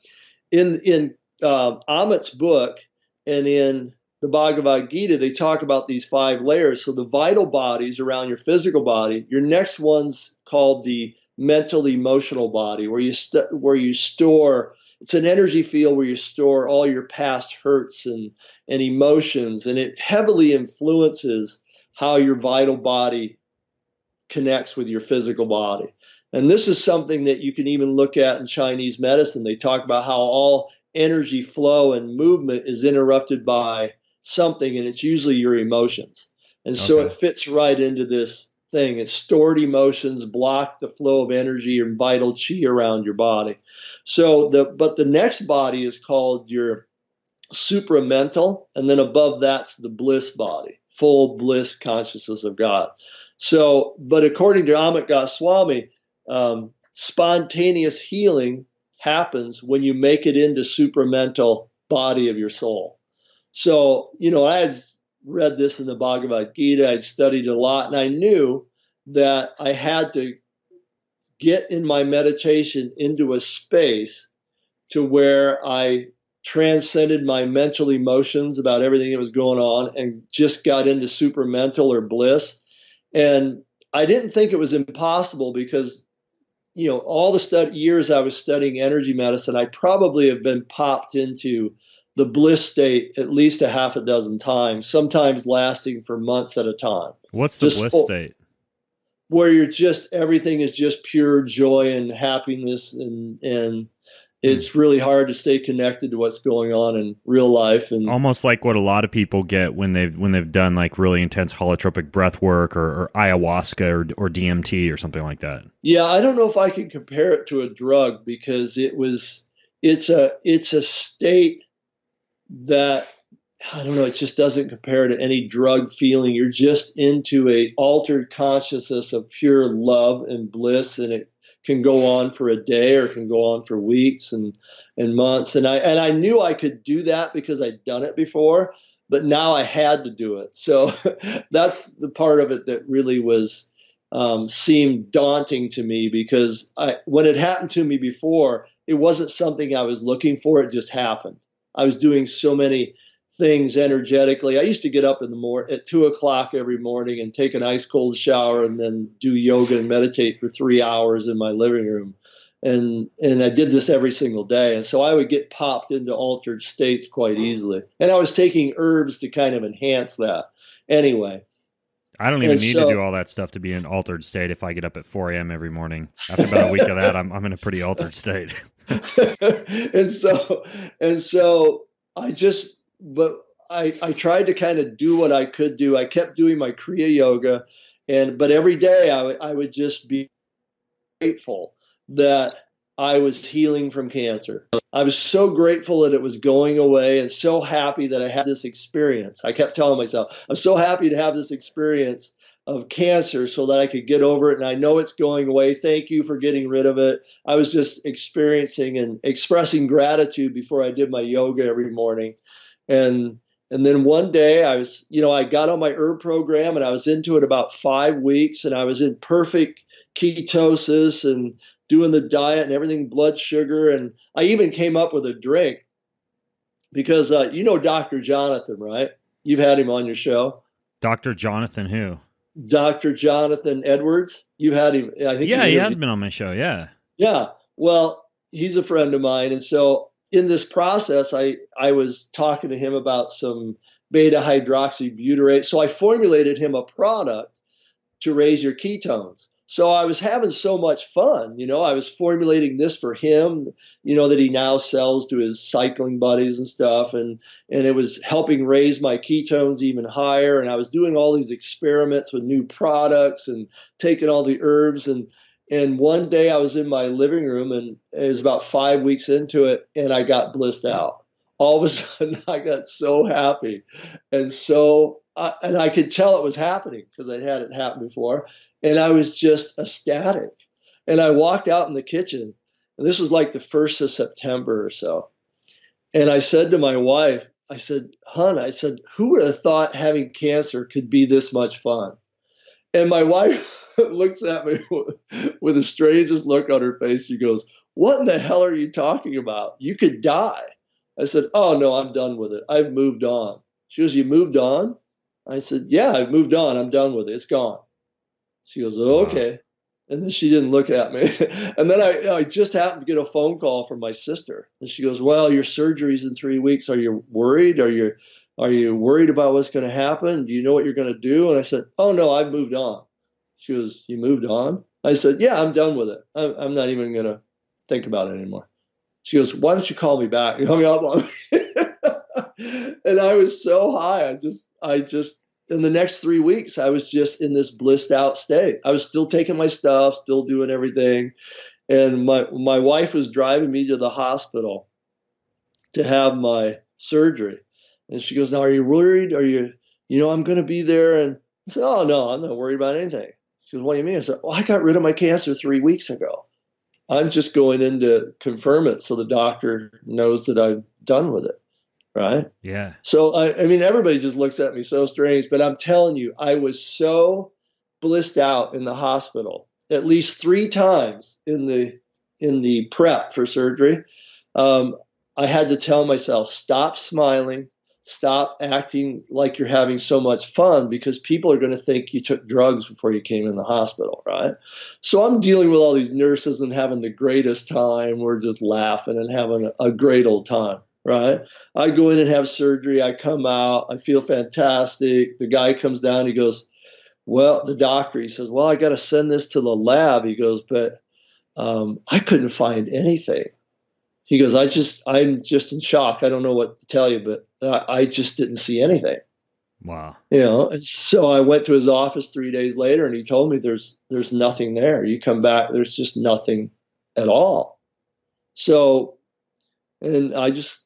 in Amit's book and in the Bhagavad Gita, they talk about these 5 layers. So the vital bodies around your physical body. Your next one's called the mental emotional body, where you store. It's an energy field where you store all your past hurts and emotions, and it heavily influences how your vital body connects with your physical body. And this is something that you can even look at in Chinese medicine. They talk about how all energy flow and movement is interrupted by something, and it's usually your emotions. And so it fits right into this thing. It's stored emotions block the flow of energy and vital chi around your body. But the next body is called your supramental, and then above that's the bliss body, full bliss consciousness of God. So, but according to Amit Goswami, spontaneous healing happens when you make it into supramental body of your soul. So, you know, I had read this in the Bhagavad Gita. I'd studied a lot, and I knew that I had to get in my meditation into a space to where I transcended my mental emotions about everything that was going on and just got into supramental or bliss. And I didn't think it was impossible because, you know, all the years I was studying energy medicine, I probably have been popped into the bliss state at least a half a dozen times, sometimes lasting for months at a time. What's the bliss state? Where you're just, everything is just pure joy and happiness, and it's really hard to stay connected to what's going on in real life. And almost like what a lot of people get when they've done like really intense holotropic breath work or ayahuasca or DMT or something like that. Yeah, I don't know if I can compare it to a drug, because it's a state that, I don't know, it just doesn't compare to any drug feeling. You're just into a altered consciousness of pure love and bliss, and it can go on for a day or it can go on for weeks and months. And I knew I could do that because I'd done it before, but now I had to do it. So that's the part of it that really seemed daunting to me, because when it happened to me before, it wasn't something I was looking for. It just happened. I was doing so many things energetically. I used to get up at 2:00 every morning and take an ice cold shower and then do yoga and meditate for 3 hours in my living room. And I did this every single day. And so I would get popped into altered states quite easily. And I was taking herbs to kind of enhance that. Anyway. I don't even need to do all that stuff to be in an altered state if I get up at 4 a.m. every morning. After about a week of that, I'm in a pretty altered state. and so I tried to kind of do what I could do. I kept doing my Kriya Yoga, but every day I would just be grateful that I was healing from cancer. I was so grateful that it was going away and so happy that I had this experience. I kept telling myself, I'm so happy to have this experience of cancer so that I could get over it. And I know it's going away. Thank you for getting rid of it. I was just experiencing and expressing gratitude before I did my yoga every morning. And then one day I got on my herb program and I was into it about 5 weeks, and I was in perfect ketosis and doing the diet and everything, blood sugar. And I even came up with a drink because Dr. Jonathan, right? You've had him on your show. Dr. Jonathan who? Dr. Jonathan Edwards. You've had him. I think. Yeah, he has been on my show. Yeah. Yeah. Well, he's a friend of mine. And so in this process, I was talking to him about some beta hydroxybutyrate. So I formulated him a product to raise your ketones. So I was having so much fun. I was formulating this for him, that he now sells to his cycling buddies and stuff. And it was helping raise my ketones even higher. And I was doing all these experiments with new products and taking all the herbs. And one day I was in my living room, and it was about 5 weeks into it, and I got blissed out. All of a sudden, I got so happy. And and I could tell it was happening because I had it happen before. And I was just ecstatic. And I walked out in the kitchen, and this was like the 1st of September or so. And I said to my wife, I said, "Hun," I said, "who would have thought having cancer could be this much fun?" And my wife looks at me with the strangest look on her face. She goes, "What in the hell are you talking about? You could die." I said, "Oh, no, I'm done with it. I've moved on." She goes, "You moved on?" I said, "Yeah, I've moved on. I'm done with it. It's gone." She goes, "Oh, okay." And then she didn't look at me. And then I just happened to get a phone call from my sister. And she goes, "Well, your surgery's in 3 weeks. Are you worried? Are you worried about what's going to happen? Do you know what you're going to do?" And I said, "Oh, no, I've moved on." She goes, "You moved on?" I said, "Yeah, I'm done with it. I'm not even going to think about it anymore." She goes, "Why don't you call me back?" You hung up on me. And I was so high. I just, in the next 3 weeks, I was just in this blissed out state. I was still taking my stuff, still doing everything. And my wife was driving me to the hospital to have my surgery. And she goes, "Now, are you worried? I'm going to be there." And I said, "Oh, no, I'm not worried about anything." She goes, "What do you mean?" I said, "Well, I got rid of my cancer 3 weeks ago. I'm just going in to confirm it so the doctor knows that I'm done with it." Right? Yeah. So, I mean, everybody just looks at me so strange, but I'm telling you, I was so blissed out in the hospital at least 3 times in the prep for surgery. I had to tell myself, stop smiling, stop acting like you're having so much fun, because people are going to think you took drugs before you came in the hospital, right? So I'm dealing with all these nurses and having the greatest time. We're just laughing and having a great old time, right? I go in and have surgery. I come out. I feel fantastic. The guy comes down. He goes, "Well," the doctor, he says, "Well, I got to send this to the lab." He goes, "But I couldn't find anything." He goes, "I'm just in shock. I don't know what to tell you, but I just didn't see anything." Wow. And so I went to his office 3 days later, and he told me there's nothing there. You come back, there's just nothing at all. So, and I just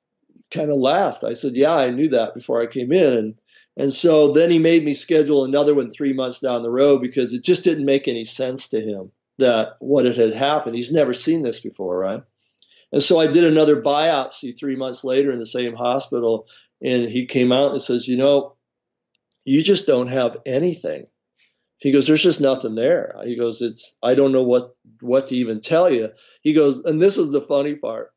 kind of laughed. I said, "Yeah, I knew that before I came in." And so then he made me schedule another one 3 months down the road, because it just didn't make any sense to him that what had happened. He's never seen this before, right? And so I did another biopsy 3 months later in the same hospital, and he came out and says, "You just don't have anything." He goes, "There's just nothing there." He goes, "I don't know what to even tell you." He goes, and this is the funny part.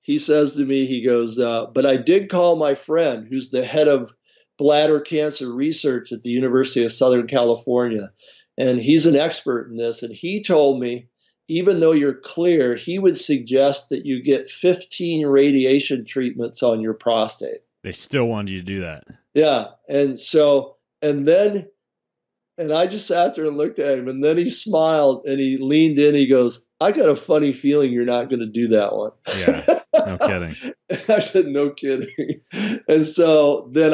He says to me, he goes, "But I did call my friend who's the head of bladder cancer research at the University of Southern California, and he's an expert in this. And he told me, even though you're clear, he would suggest that you get 15 radiation treatments on your prostate." They still wanted you to do that. Yeah. And I just sat there and looked at him, and then he smiled and he leaned in. He goes, "I got a funny feeling you're not going to do that one." Yeah. No kidding. I said, "No kidding." And so then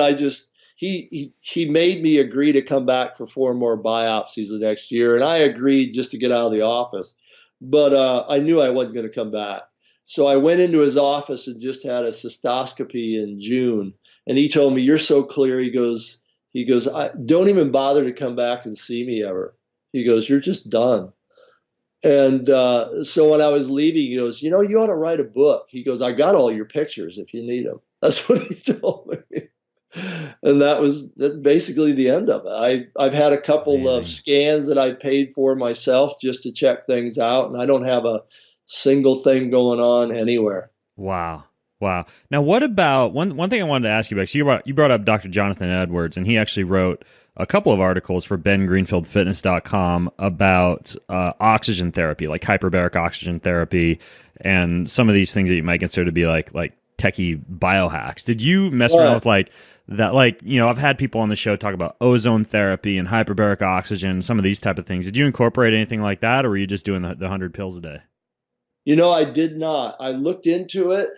he made me agree to come back for 4 more biopsies the next year. And I agreed just to get out of the office. But I knew I wasn't going to come back. So I went into his office and just had a cystoscopy in June. And he told me, "You're so clear." He goes, "Don't even bother to come back and see me ever." He goes, "You're just done." And so when I was leaving, he goes, "You ought to write a book." He goes, "I got all your pictures if you need them." That's what he told me. And that's basically the end of it. I've had a couple of Amazing. scans that I paid for myself just to check things out, and I don't have a single thing going on anywhere. Wow. Wow. Now, what about one thing I wanted to ask you about? So you brought up Dr. Jonathan Edwards, and he actually wrote a couple of articles for bengreenfieldfitness.com about oxygen therapy, like hyperbaric oxygen therapy, and some of these things that you might consider to be like techie biohacks. Did you mess around with like that? Like, you know, I've had people on the show talk about ozone therapy and hyperbaric oxygen, some of these type of things. Did you incorporate anything like that, or were you just doing the 100 pills a day? You know, I did not. I looked into it,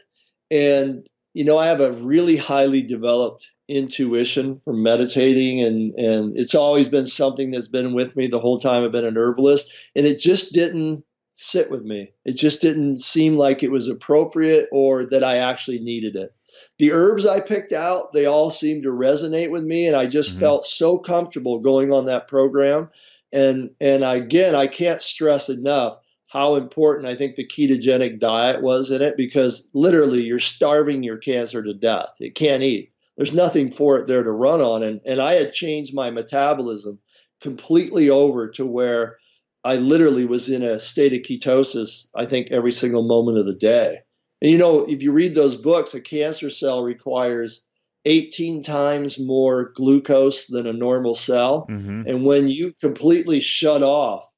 and you know, I have a really highly developed intuition from meditating, and it's always been something that's been with me the whole time I've been an herbalist, and it just didn't sit with me. It just didn't seem like it was appropriate or that I actually needed it. The herbs I picked out, they all seemed to resonate with me, and I just felt so comfortable going on that program. And again, I can't stress enough how important I think the ketogenic diet was in it, because literally you're starving your cancer to death. It can't eat. There's nothing for it there to run on. And I had changed my metabolism completely over to where I literally was in a state of ketosis, I think, every single moment of the day. And you know, if you read those books, a cancer cell requires 18 times more glucose than a normal cell. And when you completely shut off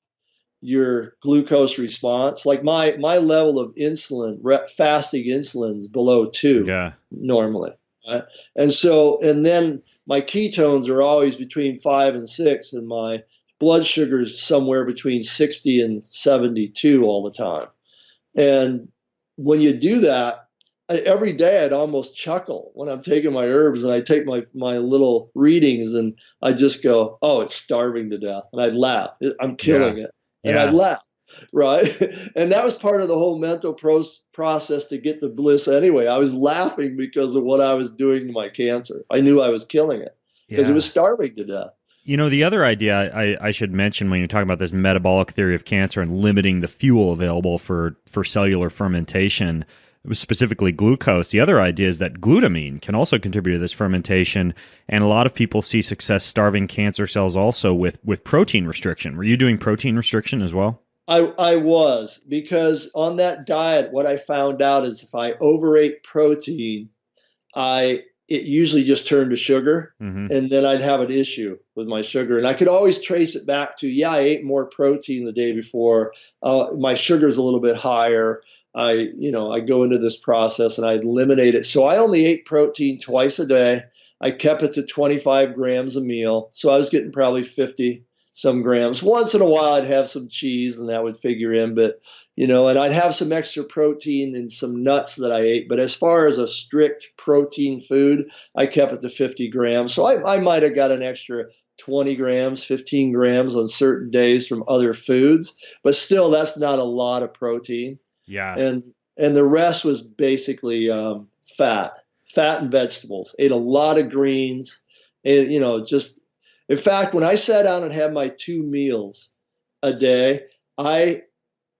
your glucose response, like my level of insulin, fasting insulin is below 2 normally. Right? And then my ketones are always between 5 and 6, and my blood sugar is somewhere between 60 and 72 all the time. And when you do that, every day I'd almost chuckle when I'm taking my herbs, and I take my little readings, and I just go, oh, it's starving to death. And I'd laugh. I'm killing it. And I'd laugh. Right. And that was part of the whole mental process to get to bliss anyway. I was laughing because of what I was doing to my cancer. I knew I was killing it because it was starving to death. You know, the other idea I should mention when you're talking about this metabolic theory of cancer and limiting the fuel available for cellular fermentation, it was specifically glucose. The other idea is that glutamine can also contribute to this fermentation, and a lot of people see success starving cancer cells also with protein restriction. Were you doing protein restriction as well? I was, because on that diet, what I found out is if I overate protein, it usually just turned to sugar, and then I'd have an issue with my sugar. And I could always trace it back to, I ate more protein the day before. My sugar's a little bit higher. I go into this process and I eliminate it. So I only ate protein twice a day. I kept it to 25 grams a meal. So I was getting probably 50 some grams. Once in a while, I'd have some cheese, and that would figure in, but, and I'd have some extra protein and some nuts that I ate. But as far as a strict protein food, I kept it to 50 grams. So I might have got an extra 20 grams, 15 grams on certain days from other foods, but still, that's not a lot of protein. Yeah. And the rest was basically fat and vegetables. Ate a lot of greens, and, in fact, when I sat down and had my 2 meals a day, I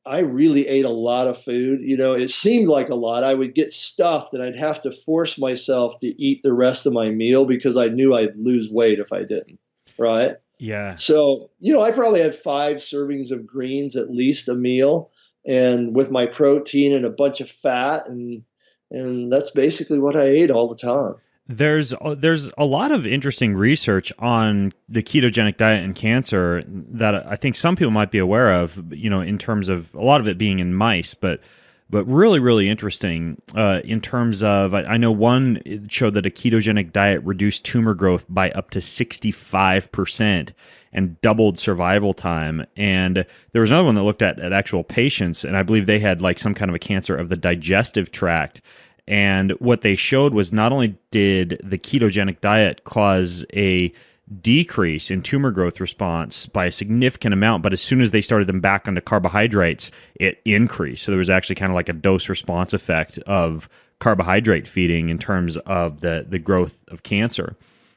really ate a lot of food. It seemed like a lot. I would get stuffed, and I'd have to force myself to eat the rest of my meal because I knew I'd lose weight if I didn't. Right? Yeah. So, I probably had 5 servings of greens at least a meal, and with my protein and a bunch of fat, and that's basically what I ate all the time. There's a lot of interesting research on the ketogenic diet and cancer that I think some people might be aware of, in terms of a lot of it being in mice, but really, really interesting in terms of, I know one showed that a ketogenic diet reduced tumor growth by up to 65% and doubled survival time. And there was another one that looked at actual patients, and I believe they had like some kind of a cancer of the digestive tract. And what they showed was not only did the ketogenic diet cause a decrease in tumor growth response by a significant amount, but as soon as they started them back onto carbohydrates, it increased. So there was actually kind of like a dose response effect of carbohydrate feeding in terms of the growth of cancer.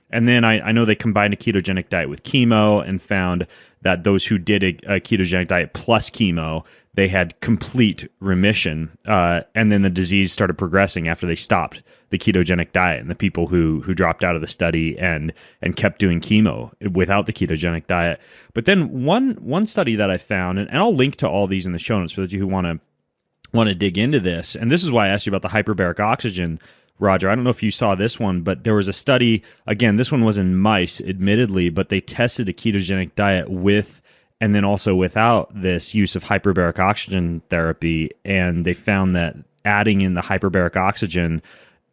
And then I know they combined a ketogenic diet with chemo and found that those who did a ketogenic diet plus chemo, they had complete remission, and then the disease started progressing after they stopped the ketogenic diet. And the people who dropped out of the study and kept doing chemo without the ketogenic diet. But then one study that I found, and I'll link to all these in the show notes for those of you who want to dig into this. And this is why I asked you about the hyperbaric oxygen, Roger. I don't know if you saw this one, but there was a study, again, this one was in mice, admittedly, but they tested a ketogenic diet with and then also without this use of hyperbaric oxygen therapy, and they found that adding in the hyperbaric oxygen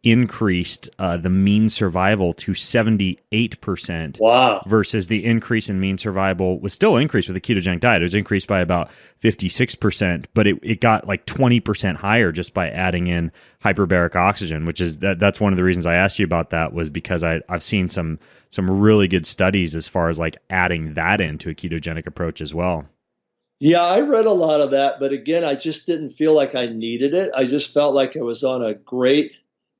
increased the mean survival to 78%. Wow. Versus the increase in mean survival was still increased with the ketogenic diet. It was increased by about 56%, but it got like 20% higher just by adding in hyperbaric oxygen, which is that's one of the reasons I asked you about that, was because I've seen some really good studies as far as like adding that into a ketogenic approach as well. Yeah, I read a lot of that, but again, I just didn't feel like I needed it. I just felt like I was on a great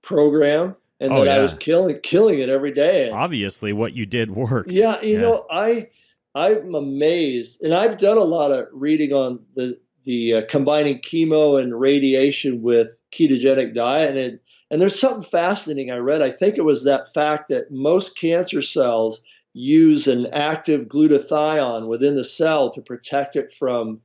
program and that I was killing it every day. Obviously what you did worked. Yeah, you know, I'm amazed, and I've done a lot of reading on the combining chemo and radiation with ketogenic diet, and there's something fascinating I read. I think it was that fact that most cancer cells use an active glutathione within the cell to protect it from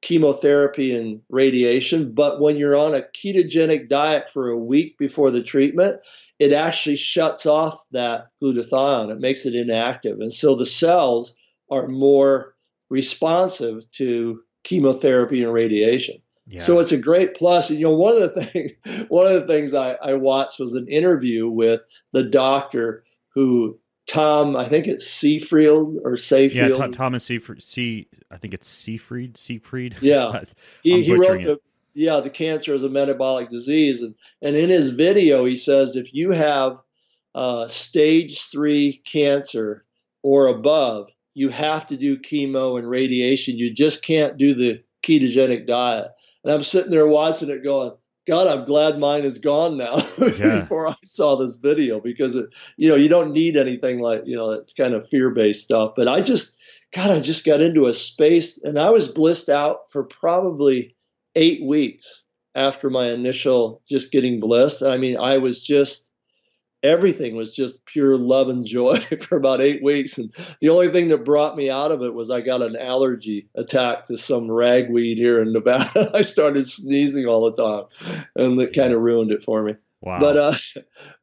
chemotherapy and radiation. But when you're on a ketogenic diet for a week before the treatment, it actually shuts off that glutathione. It makes it inactive. And so the cells are more responsive to chemotherapy and radiation. Yeah. So it's a great plus. And, you know, one of the things I watched was an interview with the doctor who, Tom, I think it's Seafield or Sayfield. Yeah, Thomas Seafried. I think it's Seafried. Yeah, he wrote the cancer as a metabolic disease, and in his video he says if you have stage 3 cancer or above, you have to do chemo and radiation. You just can't do the ketogenic diet. And I'm sitting there watching it, going, God, I'm glad mine is gone now. Before I saw this video, because you don't need anything like, it's kind of fear-based stuff. But I just got into a space, and I was blissed out for probably 8 weeks after my initial just getting blissed. I mean, everything was just pure love and joy for about 8 weeks. And the only thing that brought me out of it was I got an allergy attack to some ragweed here in Nevada. I started sneezing all the time, and that kind of ruined it for me. Wow.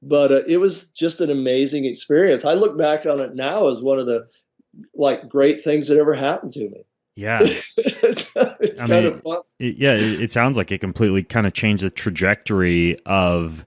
But it was just an amazing experience. I look back on it now as one of the great things that ever happened to me. Yeah. it's kind of fun. It sounds like it completely kind of changed the trajectory of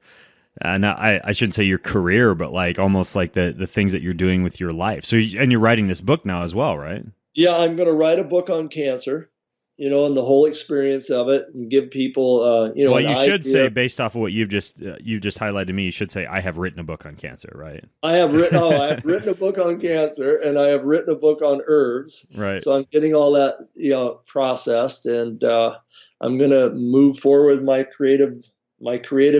I shouldn't say your career, but like almost like the things that you're doing with your life. So, and you're writing this book now as well, right? Yeah, I'm going to write a book on cancer, and the whole experience of it, and give people, well, you should say, based off of what you've just highlighted to me, you should say, I have written a book on cancer, right? I have written a book on cancer, and I have written a book on herbs. Right. So I'm getting all that, processed, and I'm going to move forward my creative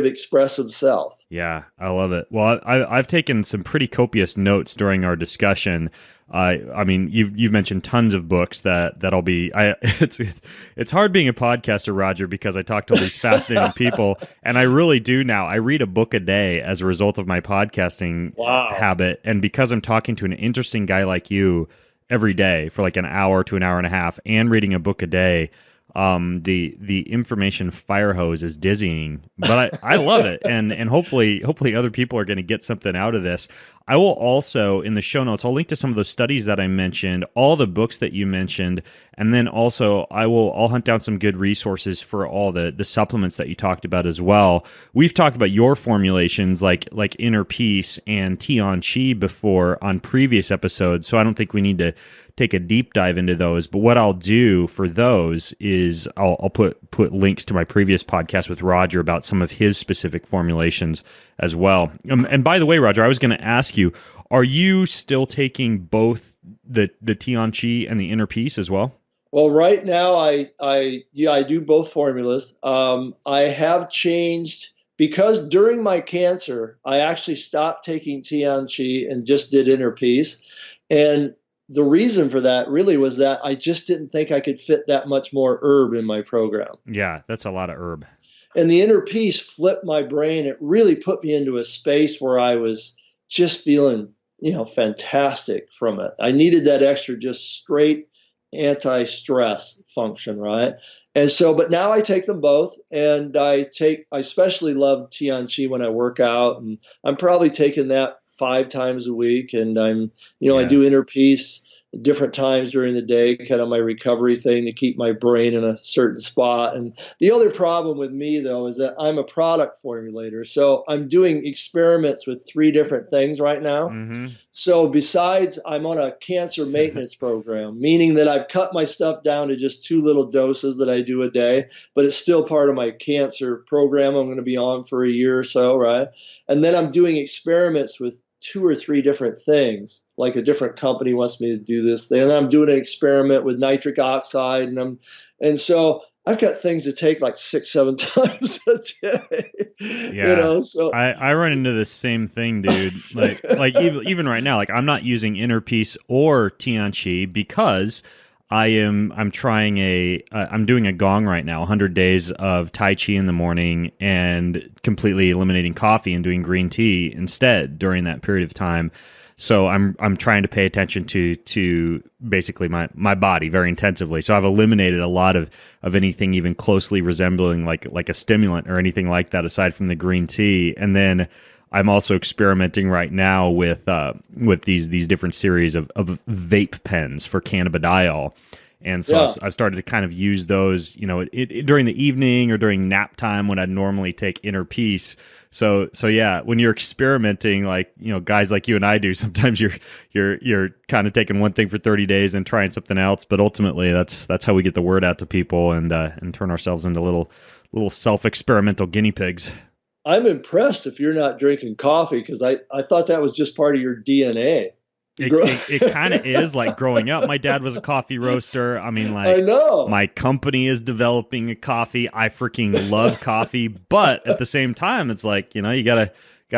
expressive self. Yeah, I love it. Well, I've taken some pretty copious notes during our discussion. I mean, you've mentioned tons of books that'll be. It's hard being a podcaster, Roger, because I talk to all these fascinating people, and I really do now. I read a book a day as a result of my podcasting habit, and because I'm talking to an interesting guy like you every day for like an hour to an hour and a half, and reading a book a day. The information fire hose is dizzying, but I love it, and hopefully other people are going to get something out of this. I will also, in the show notes, I'll link to some of those studies that I mentioned, all the books that you mentioned, and then also I'll hunt down some good resources for all the supplements that you talked about as well. We've talked about your formulations like Inner Peace and Tian Chi before on previous episodes, so I don't think we need to take a deep dive into those. But what I'll do for those is I'll put links to my previous podcast with Roger about some of his specific formulations as well. And by the way, Roger, I was going to ask you, are you still taking both the Tian Chi and the Inner Peace as well? Well, right now I do both formulas. I have changed because during my cancer, I actually stopped taking Tian Chi and just did Inner Peace. And the reason for that really was that I just didn't think I could fit that much more herb in my program. Yeah, that's a lot of herb. And the inner peace flipped my brain. It really put me into a space where I was just feeling, fantastic from it. I needed that extra, just straight anti-stress function, right? And so, but now I take them both, and I especially love Tianqi when I work out, and I'm probably taking that 5 times a week. And I do inner peace different times during the day, kind of my recovery thing to keep my brain in a certain spot. And the other problem with me, though, is that I'm a product formulator. So I'm doing experiments with 3 different things right now. Mm-hmm. So besides, I'm on a cancer maintenance program, meaning that I've cut my stuff down to just 2 little doses that I do a day, but it's still part of my cancer program I'm going to be on for a year or so, right? And then I'm doing experiments with 2 or 3 different things, like a different company wants me to do this thing. And I'm doing an experiment with nitric oxide, and so I've got things to take like 6, 7 times a day. Yeah. So I run into the same thing, dude. like even right now, like I'm not using Inner Peace or Tianqi because I'm trying I'm doing a gong right now, 100 days of Tai Chi in the morning and completely eliminating coffee and doing green tea instead during that period of time. So I'm trying to pay attention to basically my body very intensively. So I've eliminated a lot of anything even closely resembling like a stimulant or anything like that aside from the green tea. And then I'm also experimenting right now with these different series of vape pens for cannabidiol. And so I've started to kind of use those, during the evening or during nap time when I'd normally take Inner Peace. So yeah, when you're experimenting, like, guys like you and I do, sometimes you're kind of taking one thing for 30 days and trying something else. But ultimately, that's how we get the word out to people and turn ourselves into little self-experimental guinea pigs. I'm impressed if you're not drinking coffee, because I thought that was just part of your DNA. It kind of is. Like growing up, my dad was a coffee roaster. I mean, like, I know. My company is developing a coffee. I freaking love coffee, but at the same time, it's like, you gotta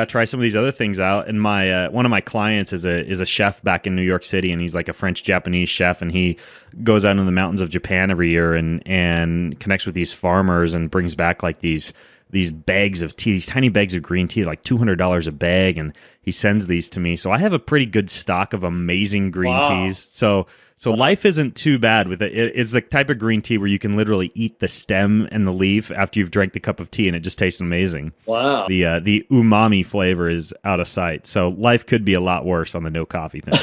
try some of these other things out. And my one of my clients is a chef back in New York City, and he's like a French-Japanese chef, and he goes out into the mountains of Japan every year and connects with these farmers and brings back like these bags of tea, these tiny bags of green tea, like $200 a bag, and he sends these to me. So I have a pretty good stock of amazing green teas. So life isn't too bad with it. It's the type of green tea where you can literally eat the stem and the leaf after you've drank the cup of tea, and it just tastes amazing. Wow. The umami flavor is out of sight. So life could be a lot worse on the no coffee thing.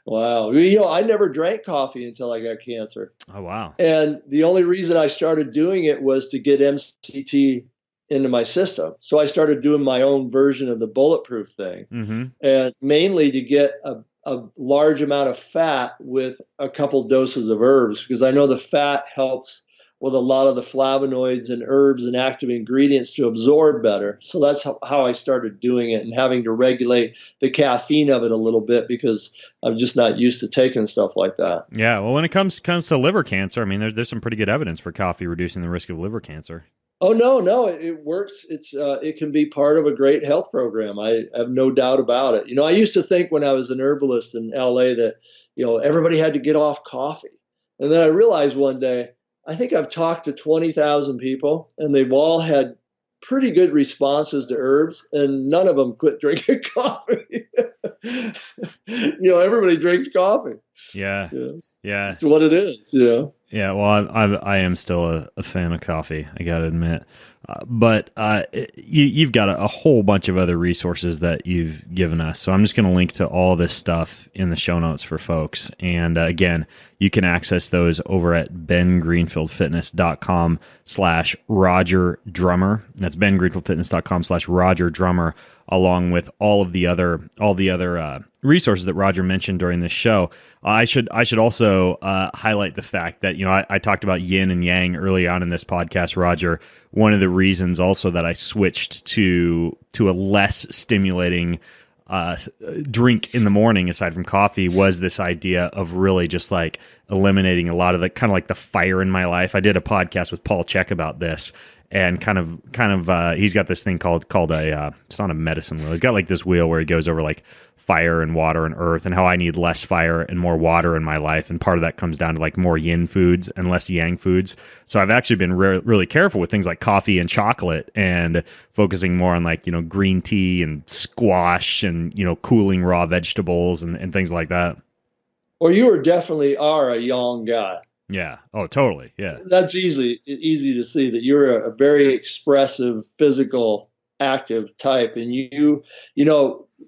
Wow. I never drank coffee until I got cancer. Oh, wow. And the only reason I started doing it was to get MCT into my system. So I started doing my own version of the bulletproof thing, and mainly to get a large amount of fat with a couple doses of herbs, because I know the fat helps with a lot of the flavonoids and herbs and active ingredients to absorb better. So that's how I started doing it, and having to regulate the caffeine of it a little bit because I'm just not used to taking stuff like that. Yeah, well, when it comes to liver cancer, I mean, there's some pretty good evidence for coffee reducing the risk of liver cancer. Oh, no, it works. It can be part of a great health program. I have no doubt about it. I used to think when I was an herbalist in LA that, everybody had to get off coffee. And then I realized one day, I think I've talked to 20,000 people, and they've all had pretty good responses to herbs, and none of them quit drinking coffee. Everybody drinks coffee. Yeah. Yeah. It's what it is, Yeah, well, I am still a fan of coffee, I got to admit. But you've got a whole bunch of other resources that you've given us. So I'm just going to link to all this stuff in the show notes for folks. And again, you can access those over at bengreenfieldfitness.com/Roger Drummer. That's bengreenfieldfitness.com/Roger Drummer, along with all the other resources that Roger mentioned during this show. I should also highlight the fact that, I talked about yin and yang early on in this podcast, Roger. One of the reasons also that I switched to a less stimulating drink in the morning aside from coffee was this idea of really just like eliminating a lot of the kind of like the fire in my life. I did a podcast with Paul Chek about this, and kind of he's got this thing called a it's not a medicine wheel. He's got like this wheel where he goes over like fire and water and earth, and how I need less fire and more water in my life. And part of that comes down to like more yin foods and less yang foods. So I've actually been really careful with things like coffee and chocolate, and focusing more on like, green tea and squash and, cooling raw vegetables and things like that. Or you definitely are a yang guy. Yeah. Oh, totally. Yeah. That's easy to see that you're a very expressive, physical, active type. And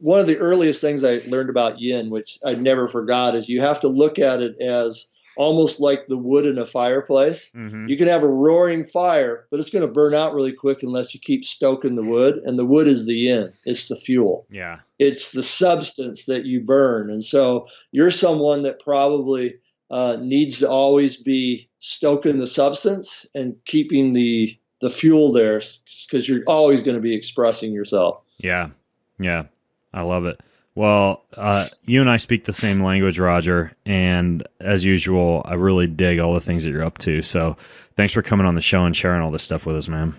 one of the earliest things I learned about yin, which I never forgot, is you have to look at it as almost like the wood in a fireplace. Mm-hmm. You can have a roaring fire, but it's going to burn out really quick unless you keep stoking the wood. And the wood is the yin. It's the fuel. Yeah. It's the substance that you burn. And so you're someone that probably needs to always be stoking the substance and keeping the fuel there, because you're always going to be expressing yourself. Yeah. Yeah. I love it. Well, you and I speak the same language, Roger, and as usual, I really dig all the things that you're up to. So thanks for coming on the show and sharing all this stuff with us, man.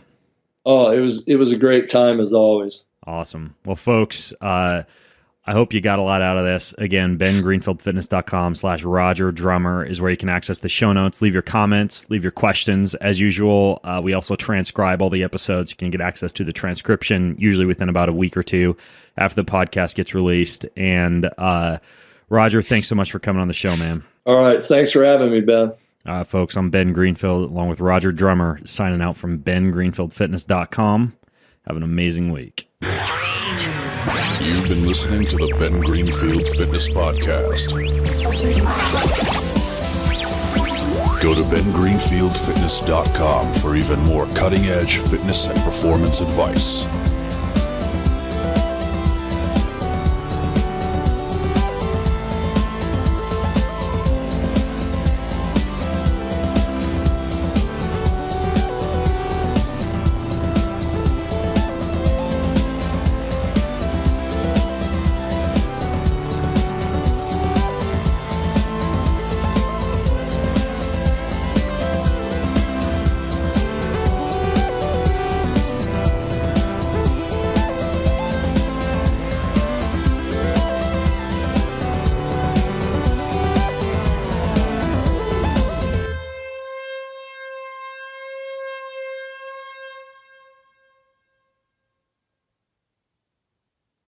Oh, it was a great time as always. Awesome. Well, folks, I hope you got a lot out of this. Again, bengreenfieldfitness.com/Roger Drummer is where you can access the show notes, leave your comments, leave your questions. As usual, we also transcribe all the episodes. You can get access to the transcription usually within about a week or two after the podcast gets released. And Roger, thanks so much for coming on the show, man. All right. Thanks for having me, Ben. Folks, I'm Ben Greenfield along with Roger Drummer, signing out from bengreenfieldfitness.com. Have an amazing week. You've been listening to the Ben Greenfield Fitness Podcast. Go to bengreenfieldfitness.com for even more cutting-edge fitness and performance advice.